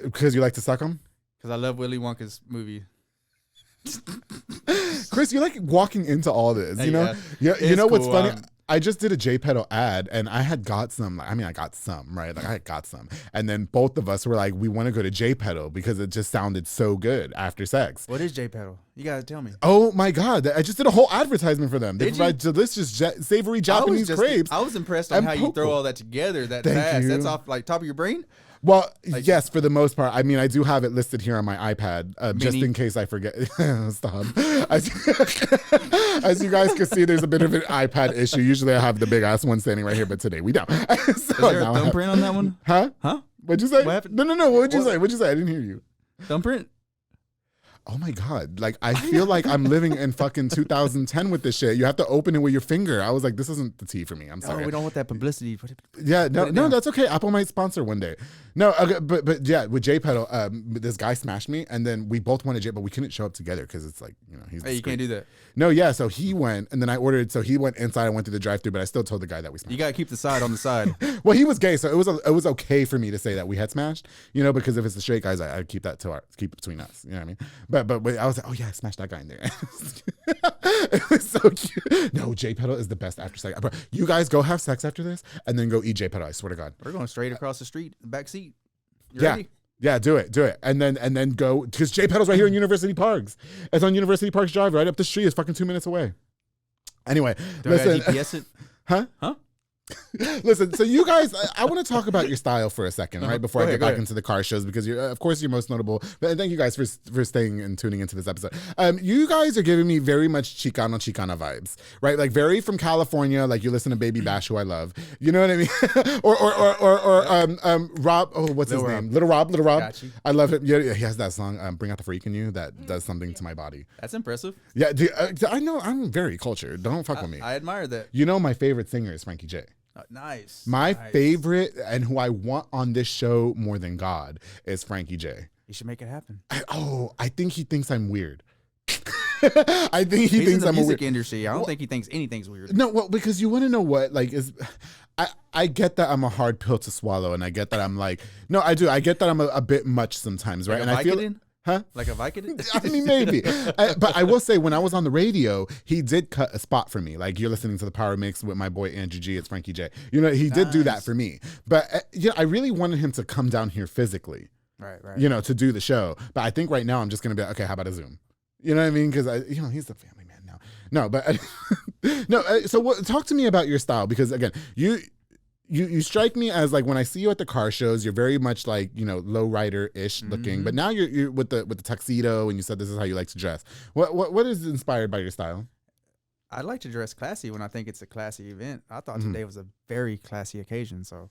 Because you like to suck them? Because I love Willy Wonka's movie. Chris, you're like walking into all this, you know? Yeah, you know what's funny? I just did a J Pedal ad, and I had got some. I got some, right? Like I had got some, and then both of us were like, we want to go to J Pedal because it just sounded so good after sex. What is J Pedal? You gotta tell me. Oh my God! I just did a whole advertisement for them. They provide delicious, savory Japanese crepes. I was impressed on how you throw all that together that fast. That's off like top of your brain. Well, yes, for the most part. I mean, I do have it listed here on my iPad, just in case I forget. Stop. As you guys can see, there's a bit of an iPad issue. Usually I have the big ass one standing right here, but today we don't. So is there a thumbprint on that one? Huh? What'd you say? What happened? No. What'd you say? I didn't hear you. Thumbprint? Oh my God. Like, I feel like I'm living in fucking 2010 with this shit. You have to open it with your finger. I was like, this isn't the tea for me. I'm sorry. Oh, we don't want that publicity. Yeah, no, that's okay. Apple might sponsor one day. No, okay, but yeah, with J Pedal, this guy smashed me, and then we both wanted J, but we couldn't show up together because it's like, you know, he's. Hey, you can't do that. No, yeah. So he went, and then I ordered. So he went inside. I went through the drive-through, but I still told the guy that we smashed. You gotta keep the side on the side. Well, he was gay, so it was okay for me to say that we had smashed, you know, because if it's the straight guys, I keep that keep it between us. You know what I mean? But I was like, oh yeah, I smashed that guy in there. It was so cute. No, J Pedal is the best after sex. Bro, you guys go have sex after this, and then go eat J Pedal. I swear to God. We're going straight across the street, back seat. You yeah. ready? Yeah, do it. And then go, because J Pedal's right here in University Parks. It's on University Parks Drive, right up the street. It's fucking 2 minutes away. Anyway, listen. GPS it? Huh? Listen, so you guys, I want to talk about your style for a second, right? Before I get back into the car shows, because of course, you're most notable. But thank you guys for staying and tuning into this episode. You guys are giving me very much Chicana vibes, right? Like very from California, like you listen to Baby Bash, who I love. You know what I mean? or Rob, what's his name? Little Rob. Got you. I love him. Yeah, he has that song, Bring Out the Freak in You, that does something to my body. That's impressive. Yeah, I know I'm very cultured. Don't fuck with me. I admire that. You know my favorite singer is Frankie J. Nice. My favorite, and who I want on this show more than God, is Frankie J. You should make it happen. I think he thinks I'm weird. I think he thinks I'm a weird. Music industry. I don't think he thinks anything's weird. No, well, because you want to know what, like, is. I get that I'm a hard pill to swallow, and I get that I'm like, no, I do. I get that I'm a bit much sometimes, right? Like and I feel, Huh? Like a Vicodin? I mean, maybe. But I will say, when I was on the radio, he did cut a spot for me. Like, you're listening to the Power Mix with my boy Andrew G. It's Frankie J. You know, he did do that for me. But I really wanted him to come down here physically. Right. You know, to do the show. But I think right now I'm just gonna be like, okay, how about a Zoom? You know what I mean? Because he's the family man now. No, but so talk to me about your style, because again, you strike me as, like, when I see you at the car shows, you're very much like, low rider-ish looking, but now you're with the tuxedo, and you said this is how you like to dress. What is inspired by your style? I like to dress classy when I think it's a classy event. I thought today was a very classy occasion, so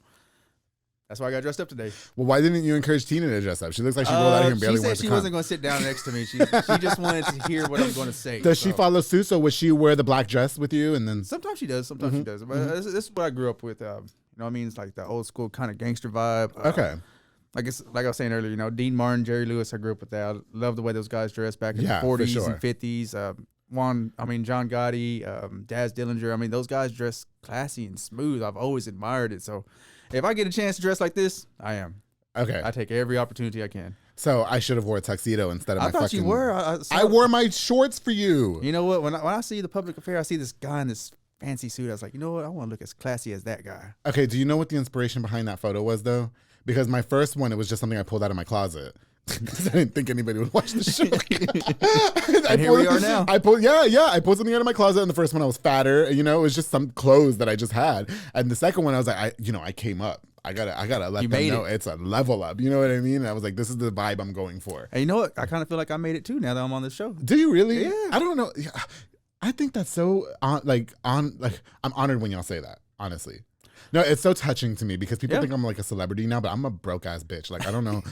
that's why I got dressed up today. Well, why didn't you encourage Tina to dress up? She looks like she rolled out here and barely wants to come. She said she wasn't going to sit down next to me. She just wanted to hear what I'm going to say. Does she follow suit? So would she wear the black dress with you? And then sometimes she does. Sometimes she does. But this is what I grew up with. You know what I mean? It's like the old school kind of gangster vibe. Okay. Like I was saying earlier, Dean Martin, Jerry Lewis, I grew up with that. I love the way those guys dressed back in the 40s and 50s. John Gotti, Daz Dillinger. Those guys dress classy and smooth. I've always admired it. So if I get a chance to dress like this, I am. Okay. I take every opportunity I can. So I should have wore a tuxedo instead of my fucking... I thought you were. I wore my shorts for you. You know what? When I see the public affair, I see this guy in this fancy suit. I was like, you know what? I want to look as classy as that guy. Okay, do you know what the inspiration behind that photo was, though? Because my first one, it was just something I pulled out of my closet. Because I didn't think anybody would watch the show. And here we are now. I pulled something out of my closet, and the first one I was fatter. It was just some clothes that I just had. And the second one, I was like, I came up. I gotta let them know it's a level up. You know what I mean? And I was like, this is the vibe I'm going for. And you know what? I kind of feel like I made it too now that I'm on this show. Do you really? Yeah. I don't know. I think that's so I'm honored when y'all say that, honestly. No, it's so touching to me because people think I'm like a celebrity now, but I'm a broke ass bitch. Like, I don't know.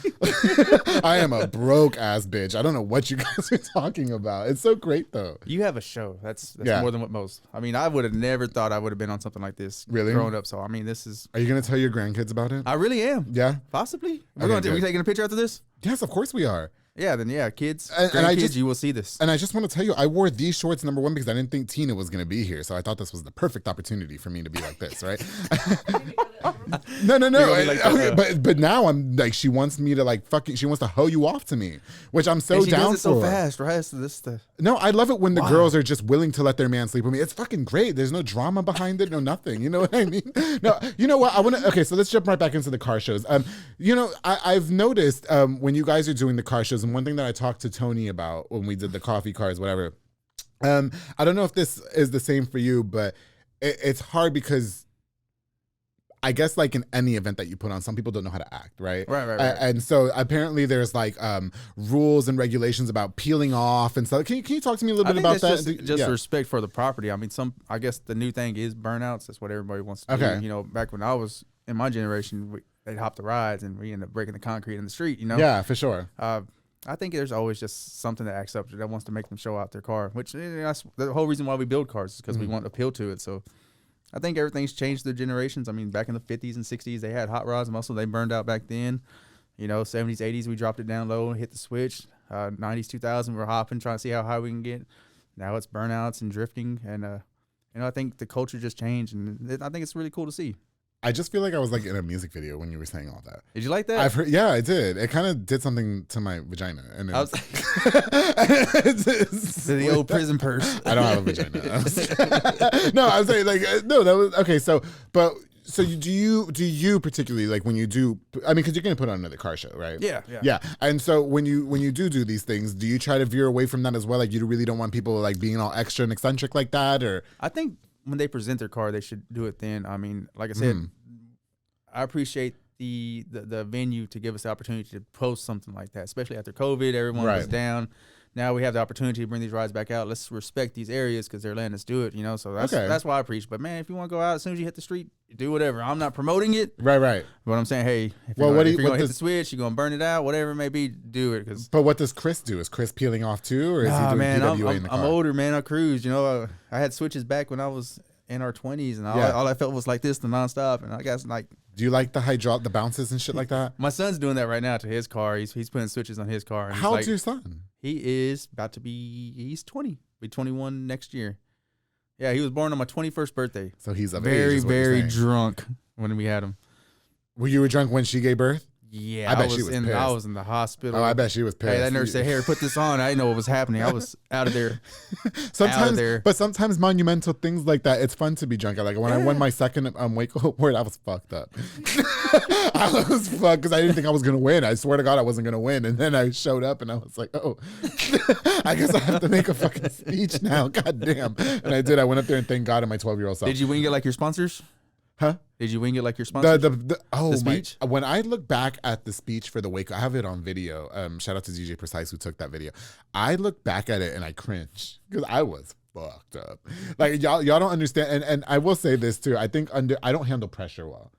I am a broke ass bitch. I don't know what you guys are talking about. It's so great though. You have a show. That's more than what most. I would have never thought I would have been on something like this growing up. So this is. Are you gonna tell your grandkids about it? I really am. Yeah. Possibly. We're taking a picture after this? Yes, of course we are. Yeah, then kids, you will see this. And I just want to tell you, I wore these shorts, number one, because I didn't think Tina was going to be here. So I thought this was the perfect opportunity for me to be like this, right? No. But now I'm like, she wants me to she wants to hoe you off to me, which I'm so down for. She does it so fast, right? No, I love it when the girls are just willing to let their man sleep with me. It's fucking great. There's no drama behind it, no nothing. You know what I mean? No, you know what? Okay, so let's jump right back into the car shows. I've noticed when you guys are doing the car shows, and one thing that I talked to Tony about when we did the coffee cars, whatever. I don't know if this is the same for you, but it's hard because I guess like in any event that you put on, some people don't know how to act, right? Right. And so apparently there's like rules and regulations about peeling off and stuff. Can you talk to me a little bit about that? Just respect for the property. I guess the new thing is burnouts. That's what everybody wants to do. Okay. Back when I was in my generation, they'd hop the rides and we end up breaking the concrete in the street, Yeah, for sure. I think there's always just something that acts up that wants to make them show out their car, which that's the whole reason why we build cars is because we want to appeal to it. So I think everything's changed through generations. Back in the 50s and 60s, they had hot rods muscle. They burned out back then. 70s, 80s, we dropped it down low and hit the switch. 90s, 2000, we're hopping, trying to see how high we can get. Now it's burnouts and drifting. And, I think the culture just changed. And I think it's really cool to see. I just feel like I was like in a music video when you were saying all that. Did you like that? I've heard, yeah, I did. It kind of did something to my vagina. And I was the old prison purse. I don't have a vagina. No, I was saying no, that was okay. So do you particularly like when you do? Because you're gonna put on another car show, right? Yeah. And so when you do these things, do you try to veer away from that as well? Like you really don't want people like being all extra and eccentric like that, or? I think when they present their car, they should do it then. Like I said, I appreciate the venue to give us the opportunity to post something like that, especially after COVID. Everyone was down. Now we have the opportunity to bring these rides back out. Let's respect these areas because they're letting us do it, So that's why I preach. But man, if you want to go out as soon as you hit the street, do whatever. I'm not promoting it. Right. But I'm saying, hey, if you're going to hit the switch, you're going to burn it out, whatever it may be, do it. But what does Chris do? Is Chris peeling off too, or is he doing DWA in the car? I'm older, man. I cruise. I had switches back when I was in our 20s, and all I felt was like this, the nonstop. And I guess do you like the bounces and shit like that? My son's doing that right now to his car. He's putting switches on his car. How old's your son? He is he's 20. Be 21 next year. Yeah, he was born on my 21st birthday. So he's of very, age, is what you're very saying. drunk when we had him. Well, you were drunk when she gave birth? Yeah, I bet she was pissed. I was in the hospital. Oh, I bet she was pissed. Hey, that nurse said, "Here, put this on." I didn't know what was happening. I was out of there. But sometimes monumental things like that, it's fun to be drunk. Like when I won my second Waco award, I was fucked up. I was fucked because I didn't think I was gonna win. I swear to God, I wasn't gonna win. And then I showed up and I was like, oh, I guess I have to make a fucking speech now. God damn. And I did. I went up there and thank God and my 12-year-old self. Did you wing it like your sponsors? Huh? Did you wing it like your sponsors? The speech? When I look back at the speech for the Waco, I have it on video. Shout out to DJ Precise who took that video. I look back at it and I cringe because I was fucked up. Like y'all don't understand. And I will say this too. I think I don't handle pressure well.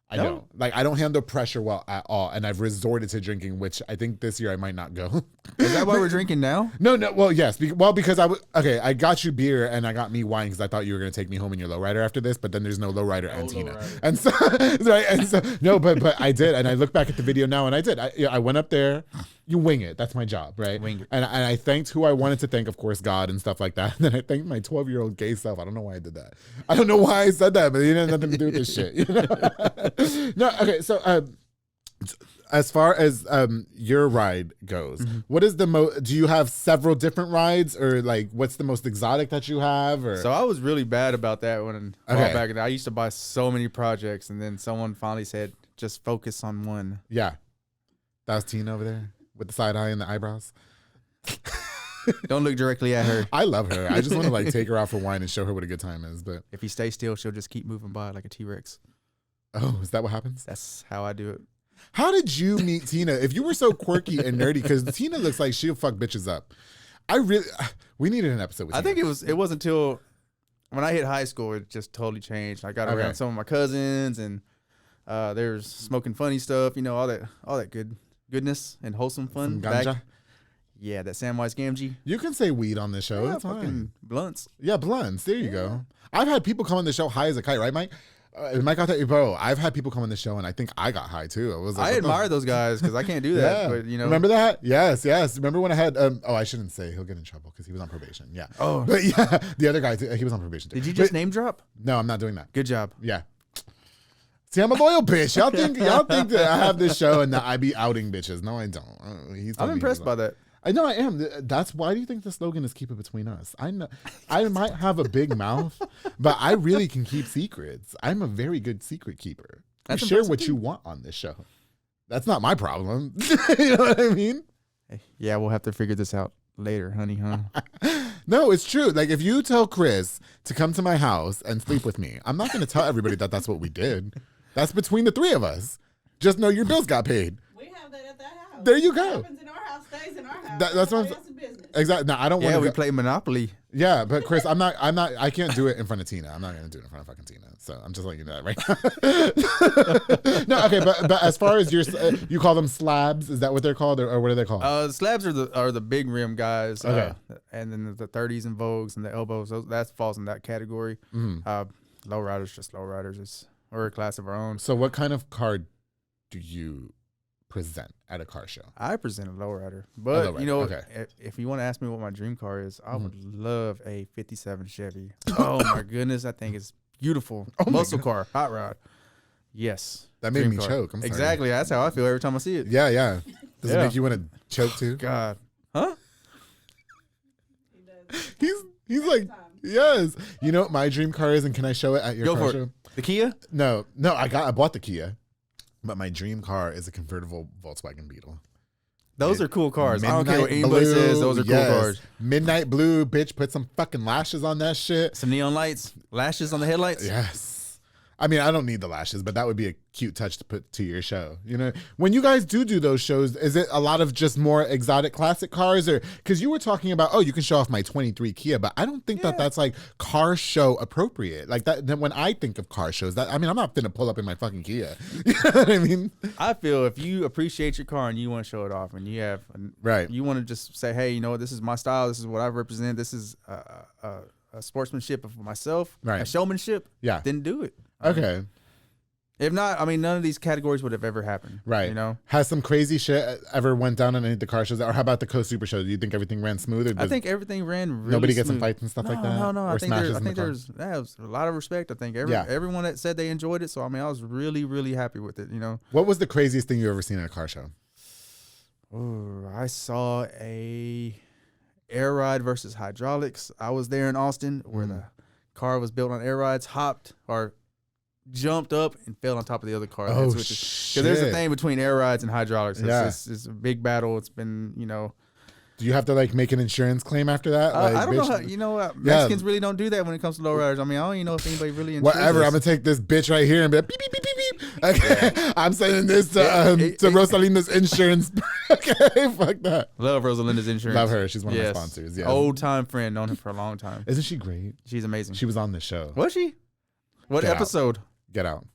I don't. Like I don't handle pressure well at all. And I've resorted to drinking, which I think this year I might not go. Is that why we're drinking now? No. Well, yes. Because I got you beer and I got me wine because I thought you were going to take me home in your lowrider after this, but then there's no lowrider and Tina. And so, right. And so, no, but I did. And I look back at the video now and I did. I went up there. You wing it. That's my job, right? Wing it. And I thanked who I wanted to thank, of course, God and stuff like that. And then I thanked my 12-year-old gay self. I don't know why I did that. I don't know why I said that, but it had nothing to do with this shit. You know? No, okay. So, as far as your ride goes, what is the most? Do you have several different rides, or like what's the most exotic that you have? Or so I was really bad about that when back in. I used to buy so many projects, and then someone finally said, "Just focus on one." Yeah, that was Tina over there with the side eye and the eyebrows. Don't look directly at her. I love her. I just want to like take her out for wine and show her what a good time is. But if you stay still, she'll just keep moving by like a T-Rex. Oh, is that what happens? That's how I do it. How did you meet Tina? If you were so quirky and nerdy, because Tina looks like she'll fuck bitches up. We needed an episode with I Tina. think it wasn't until when I hit high school, it just totally changed. I got around some of my cousins and there's smoking funny stuff, all that goodness and wholesome fun. Some ganja? Yeah, that Samwise Gamgee. You can say weed on this show. Yeah, It's fine. Blunts. Yeah, blunts. There you go. I've had people come on the show high as a kite, right, Mike? Mike got that, bro. I've had people come on the show, and I think I got high too. I admire those guys because I can't do that. Yeah. But remember that? Yes. Remember when I had? I shouldn't say. He'll get in trouble because he was on probation. Yeah. Oh, but yeah, the other guy, he was on probation too. Did you just name drop? No, I'm not doing that. Good job. Yeah. See, I'm a loyal bitch. Y'all think that I have this show and that I be outing bitches. No, I don't. I'm impressed by that. I know I am. That's why do you think the slogan is "Keep it between us"? I know I might have a big mouth, but I really can keep secrets. I'm a very good secret keeper. You share what you want on this show. That's not my problem. You know what I mean? Yeah, we'll have to figure this out later, honey, huh? No, it's true. Like if you tell Chris to come to my house and sleep with me, I'm not going to tell everybody that that's what we did. That's between the three of us. Just know your bills got paid. We have that at that house. There you go. What happens in our house stays in our house. That's what I'm business. Exactly. No, I don't want Yeah, to. we play Monopoly. Yeah, but Chris, I can't do it in front of Tina. I'm not going to do it in front of fucking Tina. So I'm just letting you know that right now. No, okay, but as far as you call them slabs, is that what they're called, or what are they called? Slabs are the big rim guys. Okay. And then the 30s and Vogues and the elbows, that falls in that category. Lowriders, just lowriders. We're a class of our own. So what kind of car do you present at a car show? I present a lowrider, but okay. if you want to ask me what my dream car is, I would love a '57 Chevy. Oh my goodness, that thing is beautiful. Muscle car, hot rod. Yes, that made me choke. I'm sorry. Exactly, that's how I feel every time I see it. Yeah. Does it make you want to choke too? God, huh? He's like, yes. You know what my dream car is, and can I show it at your car show? The Kia? No, I bought the Kia. But my dream car is a convertible Volkswagen Beetle. Those are cool cars. I don't Midnight care what anybody says. Those are cool cars. Midnight blue, bitch. Put some fucking lashes on that shit. Some neon lights, lashes on the headlights. Yes. I mean, I don't need the lashes, but that would be a cute touch to put to your show. You know, when you guys do those shows, is it a lot of just more exotic classic cars, or because you were talking about, you can show off my 23 Kia, but I don't think that that's like car show appropriate. Like that. Then when I think of car shows, I'm not finna pull up in my fucking Kia. You know what I mean? I feel if you appreciate your car and you want to show it off, and you have you want to just say, hey, this is my style. This is what I represent. This is a sportsmanship of myself, a showmanship. Yeah. Then do it. Okay. If not, I mean, none of these categories would have ever happened. Right. You know? Has some crazy shit ever went down on any of the car shows? Or how about the Super Show? Do you think everything ran smooth? I think everything ran really nobody gets smooth. in fights and stuff like that? No. Or I think smashes there's a lot of respect. I think everyone that said they enjoyed it. So, I mean, I was really, really happy with it, you know? What was the craziest thing you ever seen at a car show? Oh, I saw a air ride versus hydraulics. I was there in Austin where the car was built on air rides, jumped up and fell on top of the other car. Oh, shit. shit. There's a thing between air rides and hydraulics. It's a big battle. It's been, you know. Do you have to like make an insurance claim after that? Like, I don't know how, you know, Mexicans really don't do that when it comes to lowriders. I mean, I don't even know if anybody really insures whatever. this. I'm going to take this bitch right here and be like, beep, beep, beep, beep, beep. Okay. I'm sending this to Rosalina's insurance. Okay, fuck that. Love Rosalinda's insurance. Love her. She's one of my sponsors. Yeah. Old time friend. Known her for a long time. Isn't she great? She's amazing. She was on this show. Was she? What Get episode? Get out.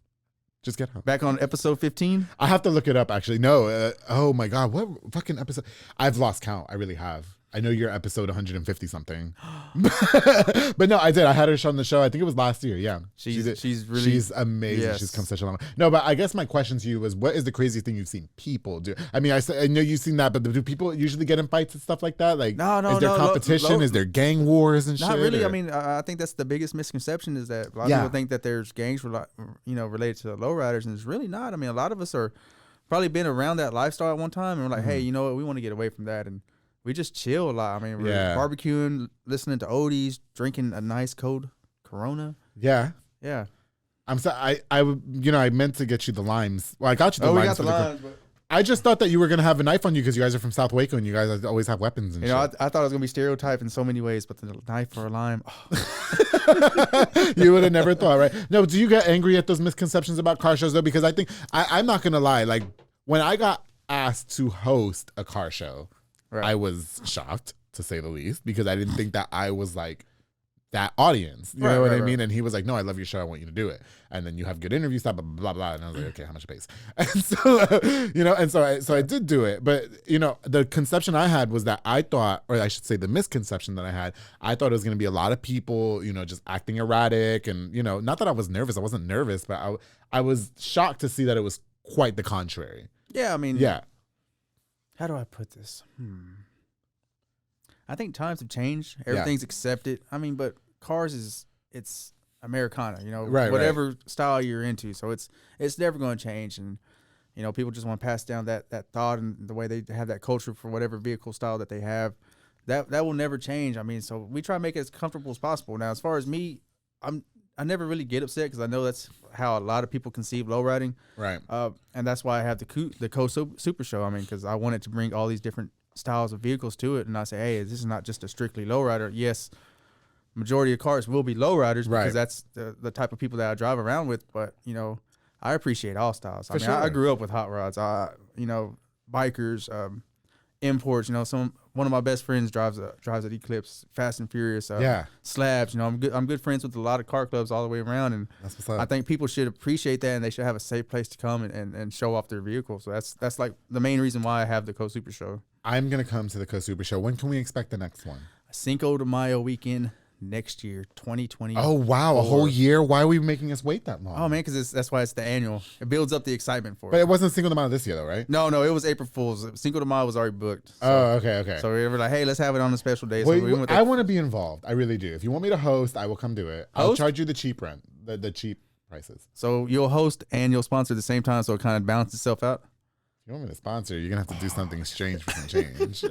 Just get out. Back on episode 15? I have to look it up, actually. No. Oh, my God. What fucking episode? I've lost count. I really have. I know you're episode 150 something. But no, I did. I had her on the show. I think it was last year. Yeah. She's amazing. Yes. She's come such a long way. No, but I guess my question to you was, what is the craziest thing you've seen people do? I mean, I know you've seen that, but do people usually get in fights and stuff like that? Like, is there competition? Is there gang wars and shit? Not really. Or? I mean, I think that's the biggest misconception is that a lot of people think that there's gangs, related to the lowriders, and it's really not. I mean, a lot of us are probably been around that lifestyle at one time, and we're like, hey, you know what? We want to get away from that, and we just chill a lot. I mean, we're barbecuing, listening to oldies, drinking a nice cold Corona. Yeah. Yeah. I'm sorry. I meant to get you the limes. Well, I got you the limes. We got the limes, but I just thought that you were going to have a knife on you because you guys are from South Waco and you guys always have weapons and shit. I thought I was going to be stereotyped in so many ways, but the knife or a lime. You would have never thought, right? No, do you get angry at those misconceptions about car shows, though? Because I think, I'm not going to lie, like, when I got asked to host a car show, I was shocked, to say the least, because I didn't think that I was like that audience. You know what I mean? And he was like, no, I love your show. I want you to do it. And then you have good interview stuff, blah, blah, blah. And I was like, okay, how much it pays? And so, so I did do it. But, the conception I had was that I thought, or I should say the misconception that I thought it was going to be a lot of people, just acting erratic. And, not that I was nervous. I wasn't nervous, but I was shocked to see that it was quite the contrary. Yeah, I mean. Yeah. How do I put this? I think times have changed. Everything's accepted. I mean, but cars it's Americana, whatever style you're into. So it's never going to change. And, people just want to pass down that thought and the way they have that culture for whatever vehicle style that they have. That will never change. I mean, so we try to make it as comfortable as possible. Now, as far as me, I never really get upset because I know that's how a lot of people conceive lowriding. Right. And that's why I have the Super Show. I mean, because I wanted to bring all these different styles of vehicles to it. And I say, hey, this is not just a strictly lowrider. Yes, majority of cars will be lowriders because that's the type of people that I drive around with. But, I appreciate all styles. I grew up with hot rods. Bikers, imports. One of my best friends drives an Eclipse, Fast and Furious. Slabs. I'm good friends with a lot of car clubs all the way around, and that's what's up. I think people should appreciate that, and they should have a safe place to come and show off their vehicle. So that's like the main reason why I have the Super Show. I'm gonna come to the Super Show. When can we expect the next one? Cinco de Mayo weekend next year, 2020. Oh wow, a whole year? Why are we making us wait that long? Oh man, because that's why it's the annual. It builds up the excitement for it. But it wasn't Cinco de Mayo this year though, right? No, it was April Fool's. Cinco de Mayo was already booked. So, okay. So we were like, hey, let's have it on a special day. Well, so we went I want to be involved. I really do. If you want me to host, I will come do it. I'll charge you the cheap rent, the cheap prices. So you'll host and you'll sponsor at the same time, so it kind of balances itself out. You want me to sponsor, you're going to have to do something strange for some change.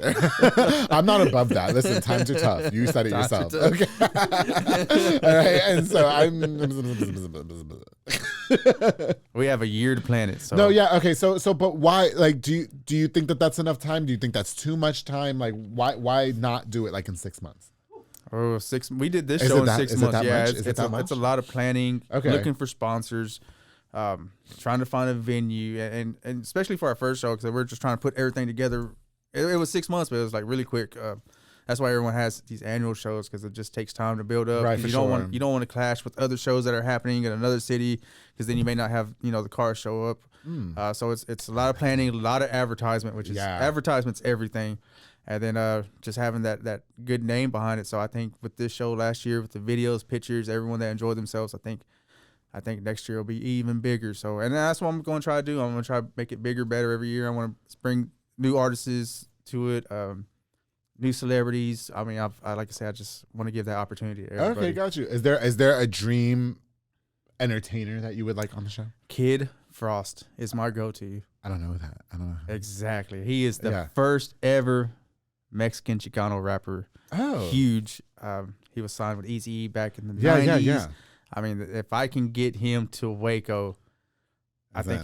I'm not above that. Listen, times are tough. You said it yourself. Okay. All right. And so we have a year to plan it. So. No, yeah. Okay. So, but why, like, do you think that that's enough time? Do you think that's too much time? Like, why not do it like in 6 months? Oh, we did this show in 6 months. Yeah. It's a lot of planning, okay. Looking for sponsors. Trying to find a venue and especially for our first show because we're just trying to put everything together. It was 6 months, but it was like really quick. That's why everyone has these annual shows because it just takes time to build up. Right, you don't want to clash with other shows that are happening in another city because then you may not have the cars show up. So it's a lot of planning, a lot of advertisement, which is advertisement's everything, and then just having that good name behind it. So I think with this show last year with the videos, pictures, everyone that enjoyed themselves, I think I think next year will be even bigger. So, and that's what I'm going to try to do. I'm going to try to make it bigger, better every year. I want to bring new artists to it, new celebrities. I mean, like I said, I just want to give that opportunity to everybody. Okay, got you. Is there a dream entertainer that you would like on the show? Kid Frost is my go-to. I don't know that. I don't know. Exactly. He is the first ever Mexican Chicano rapper. Oh. Huge. He was signed with Eazy-E back in the 90s. Yeah. I mean, if I can get him to Waco, I think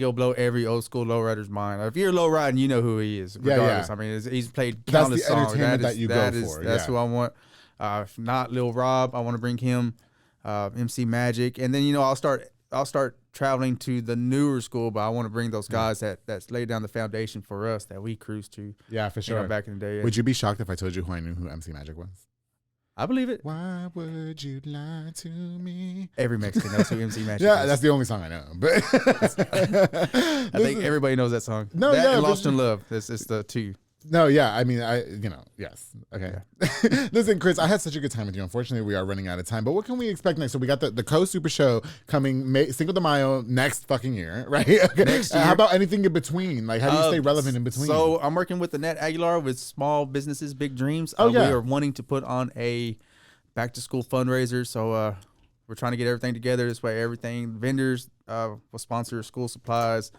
he'll blow every old school lowrider's mind. If you're low riding, you know who he is. Regardless. I mean, he's played countless songs. That's you go for. That's who I want. If not Lil Rob, I want to bring him. MC Magic, and then I'll start traveling to the newer school, but I want to bring those guys that's laid down the foundation for us that we cruise to. Yeah, for sure. Back in the day. Would you be shocked if I told you who I knew who MC Magic was? I believe it. Why would you lie to me? Every Mexican knows who MC Magic is. Yeah, that's the only song I know. But I think everybody knows that song. No, that and Lost in Love. It's the two. No, yeah. I mean, yes. Okay. Yeah. Listen, Chris, I had such a good time with you. Unfortunately, we are running out of time. But what can we expect next? So we got the Co Super Show coming Cinco de Mayo next fucking year, right? Okay. Next year. How about anything in between? Like, how do you stay relevant in between? So I'm working with Annette Aguilar with Small Businesses, Big Dreams. We are wanting to put on a back to school fundraiser. So we're trying to get everything together. This way, vendors will sponsor school supplies.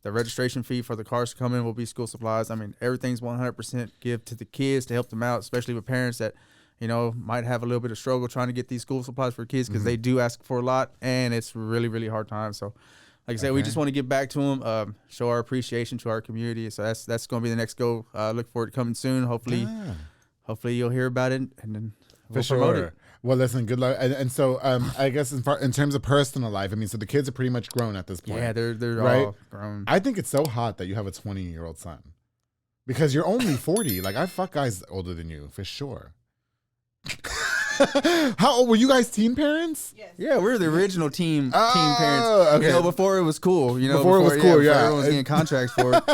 The registration fee for the cars to come in will be school supplies. I mean, everything's 100% give to the kids to help them out, especially with parents that, might have a little bit of struggle trying to get these school supplies for kids because they do ask for a lot, and it's really, really hard time. So, like I said, we just want to give back to them, show our appreciation to our community. So that's going to be the next goal. Look forward to coming soon. Hopefully you'll hear about it, and then we'll promote it. Well, listen, good luck. And so I guess in terms of personal life, I mean, so the kids are pretty much grown at this point. Yeah, they're right? all grown. I think it's so hot that you have a 20-year-old son because you're only 40. Like, I fuck guys older than you, for sure. How old were you guys? Teen parents? Yes. Yeah, we're the original teen parents. Okay. Before it was cool. Before it was cool, before everyone was getting contracts for it.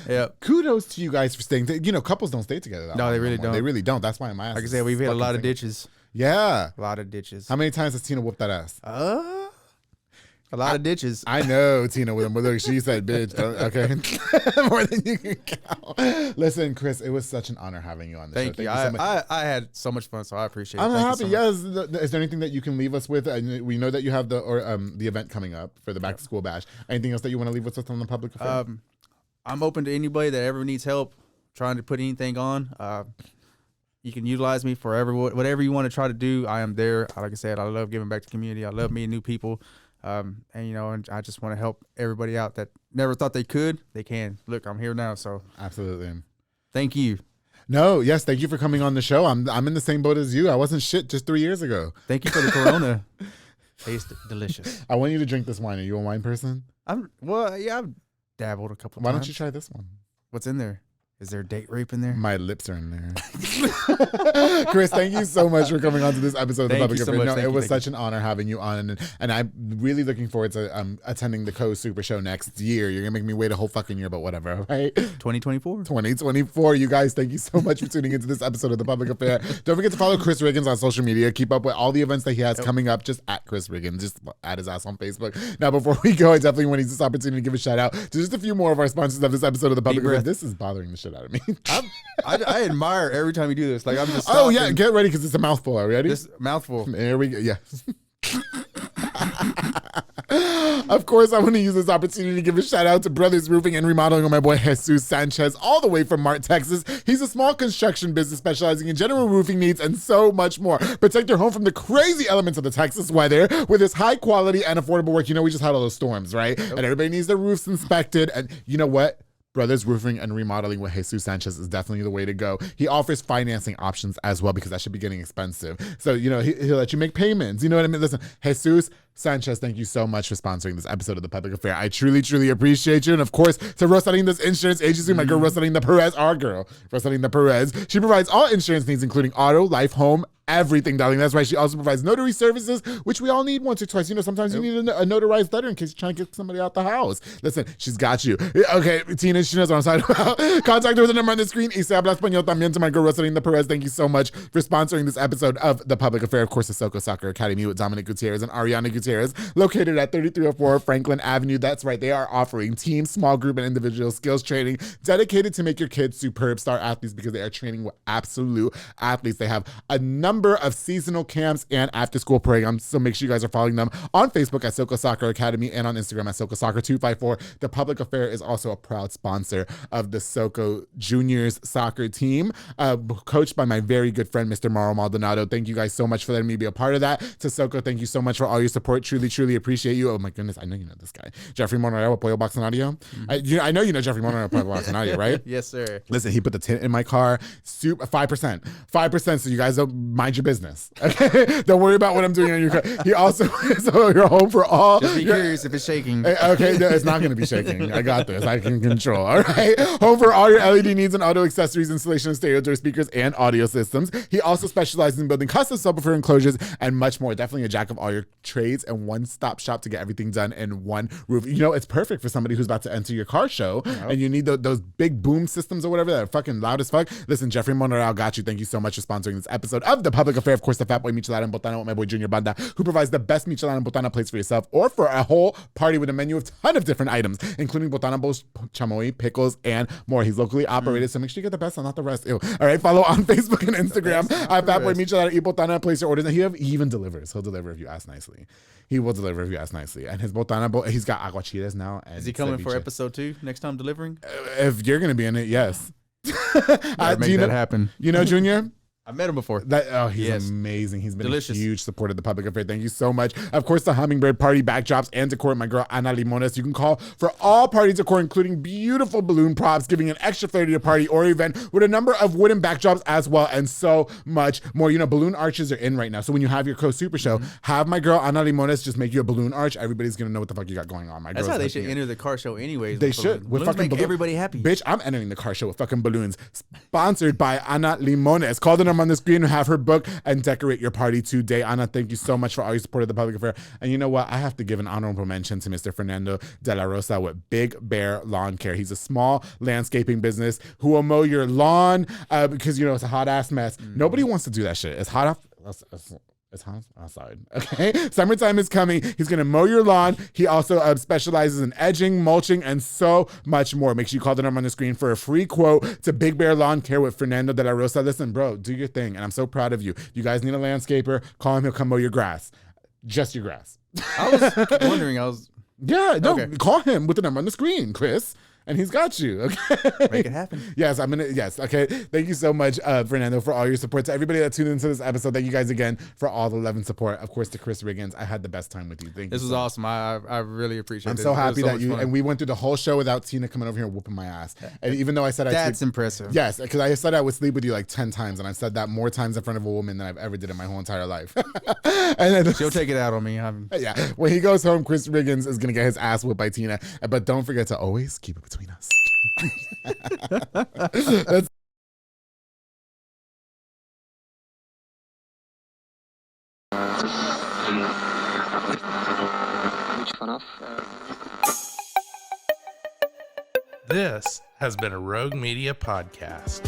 Yeah. Kudos to you guys for staying. Couples don't stay together. No, they really don't. They really don't. That's why I'm asking. Like I said, we've hit a lot of ditches. Yeah. A lot of ditches. How many times has Tina whooped that ass? A lot of ditches. I know Tina with him, but look, she said, bitch, okay? More than you can count. Listen, Chris, it was such an honor having you on the show. Thank you. So much. I had so much fun, so I appreciate it. I'm happy. Yes. Is there anything that you can leave us with? We know that you have the event coming up for the back to school bash. Anything else that you want to leave us with on the public affair? I'm open to anybody that ever needs help trying to put anything on. You can utilize me forever. Whatever you want to try to do, I am there. Like I said, I love giving back to the community. I love meeting new people. And I just want to help everybody out that never thought they could. They can. Look, I'm here now. So absolutely. Thank you. No, yes, thank you for coming on the show. I'm in the same boat as you. I wasn't shit just 3 years ago. Thank you for the Corona. Tastes delicious. I want you to drink this wine. Are you a wine person? I've dabbled a couple times. Why don't you try this one? What's in there? Is there date rape in there? My lips are in there. Chris, thank you so much for coming on to this episode of the Public Affair. No, it was such an honor having you on, and I'm really looking forward to attending the Co Super Show next year. You're gonna make me wait a whole fucking year, but whatever, right? 2024. You guys, thank you so much for tuning into this episode of the Public Affair. Don't forget to follow Chris Riggins on social media. Keep up with all the events that he has coming up. Just at Chris Riggins. Just add his ass on Facebook. Now, before we go, I definitely want to use this opportunity to give a shout out to just a few more of our sponsors of this episode of the Public Affair. This is bothering the shit out of me. I admire every time you do this. Like I'm just. Oh yeah, get ready because it's a mouthful. Are you ready? This mouthful. There we go. Yeah. Of course, I want to use this opportunity to give a shout out to Brothers Roofing and Remodeling on my boy Jesus Sanchez, all the way from Mart, Texas. He's a small construction business specializing in general roofing needs and so much more. Protect your home from the crazy elements of the Texas weather with his high quality and affordable work. We just had all those storms, right? And everybody needs their roofs inspected. And you know what? Brothers Roofing and Remodeling with Jesus Sanchez is definitely the way to go. He offers financing options as well because that should be getting expensive. So, he'll let you make payments. You know what I mean? Listen, Jesus Sanchez, thank you so much for sponsoring this episode of The Public Affair. I truly, truly appreciate you. And of course, to Rosalinda's Insurance Agency, my girl Rosalinda Perez, our girl, Rosalinda Perez. She provides all insurance needs, including auto, life, home, everything, darling. That's why she also provides notary services, which we all need once or twice. You know, sometimes you need a notarized letter in case you're trying to get somebody out the house. Listen, she's got you. Okay, Tina, she knows what I'm talking about. Contact her with the number on the screen. Y se habla español también to my girl, Rosalinda Perez. Thank you so much for sponsoring this episode of The Public Affair. Of course, the SoCo Soccer Academy with Dominic Gutierrez and Ariana Gutierrez, located at 3304 Franklin Avenue. That's right. They are offering team, small group, and individual skills training dedicated to make your kids superb star athletes because they are training with absolute athletes. They have a number of seasonal camps and after-school programs, so make sure you guys are following them on Facebook at SoCo Soccer Academy and on Instagram at SoCo Soccer 254. The Public Affair is also a proud sponsor of the SoCo Juniors soccer team, coached by my very good friend, Mr. Mauro Maldonado. Thank you guys so much for letting me be a part of that. To SoCo, thank you so much for all your support. Truly, truly appreciate you. Oh my goodness, I know you know this guy. Jeffrey Monreal with Pollo Box and Audio. I know you know Jeffrey Monreal with Pollo Box and Audio, right? Yes, sir. Listen, he put the tint in my car, 5%, so you guys don't mind your business. Okay? Don't worry about what I'm doing on your car. He also, so you're home for all. Just be curious if it's shaking. Okay, no, it's not going to be shaking. I got this. I can control. All right. Home for all your LED needs and auto accessories, installation of stereo door speakers and audio systems. He also specializes in building custom subwoofer enclosures and much more. Definitely a jack of all your trades and one-stop shop to get everything done in one roof. You know, it's perfect for somebody who's about to enter your car show and you need those big boom systems or whatever that are fucking loud as fuck. Listen, Jeffrey Monreal got you. Thank you so much for sponsoring this episode of The Public Affair. Of course, the Fat Boy Michelada and Botana with my boy Junior Banda, who provides the best Michelada and Botana plates for yourself or for a whole party with a menu of a ton of different items, including Botana bowls, chamoy, pickles, and more. He's locally operated, so make sure you get the best and not the rest. Ew. All right, follow on Facebook and Instagram at Fat Boy Michelada y Botana. Place your orders, and he even delivers. He'll deliver if you ask nicely. He will deliver if you ask nicely. And his Botana bowl, he's got aguachiles now. And is he coming for episode 2 next time delivering? If you're gonna be in it, yes. Make that happen. You know, Junior? I met him before. He's amazing. He's been delicious. A huge supporter of The Public Affair. Thank you so much. Of course, the Hummingbird Party backdrops and decor, my girl Ana Limones. You can call for all party decor, including beautiful balloon props, giving an extra flair to your party or event with a number of wooden backdrops as well, and so much more. You know, balloon arches are in right now. So when you have your Super Show, have my girl Ana Limones just make you a balloon arch. Everybody's going to know what the fuck you got going on. That's how they should enter the car show anyways. They should. With fucking make everybody happy. Bitch, I'm entering the car show with fucking balloons. Sponsored by Ana Limones. Call the number on the screen and have her book and decorate your party today. Ana, thank you so much for all your support of The Public Affair. And you know what? I have to give an honorable mention to Mr. Fernando de la Rosa with Big Bear Lawn Care. He's a small landscaping business who will mow your lawn because, you know, it's a hot ass mess. Nobody wants to do that shit. It's hot. It's hot outside. Okay. Summertime is coming. He's going to mow your lawn. He also specializes in edging, mulching, and so much more. Make sure you call the number on the screen for a free quote to Big Bear Lawn Care with Fernando de la Rosa. Listen, bro, do your thing. And I'm so proud of you. You guys need a landscaper. Call him. He'll come mow your grass. Just your grass. I was wondering. Yeah, no, okay. Call him with the number on the screen, Chris. And he's got you. Okay. Make it happen. Yes, yes. Okay. Thank you so much, Fernando, for all your support. To everybody that tuned into this episode, thank you guys again for all the love and support. Of course, to Chris Riggins. I had the best time with you. Thank you. This was awesome. I really appreciate it. I'm so happy that you, and we went through the whole show without Tina coming over here and whooping my ass. And even though I said that's impressive. Yes, because I said I would sleep with you like 10 times, and I've said that more times in front of a woman than I've ever did in my whole entire life. And then, she'll take it out on me. Yeah. When he goes home, Chris Riggins is going to get his ass whipped by Tina. But don't forget to always keep it between us. That's This has been a Rogue Media podcast.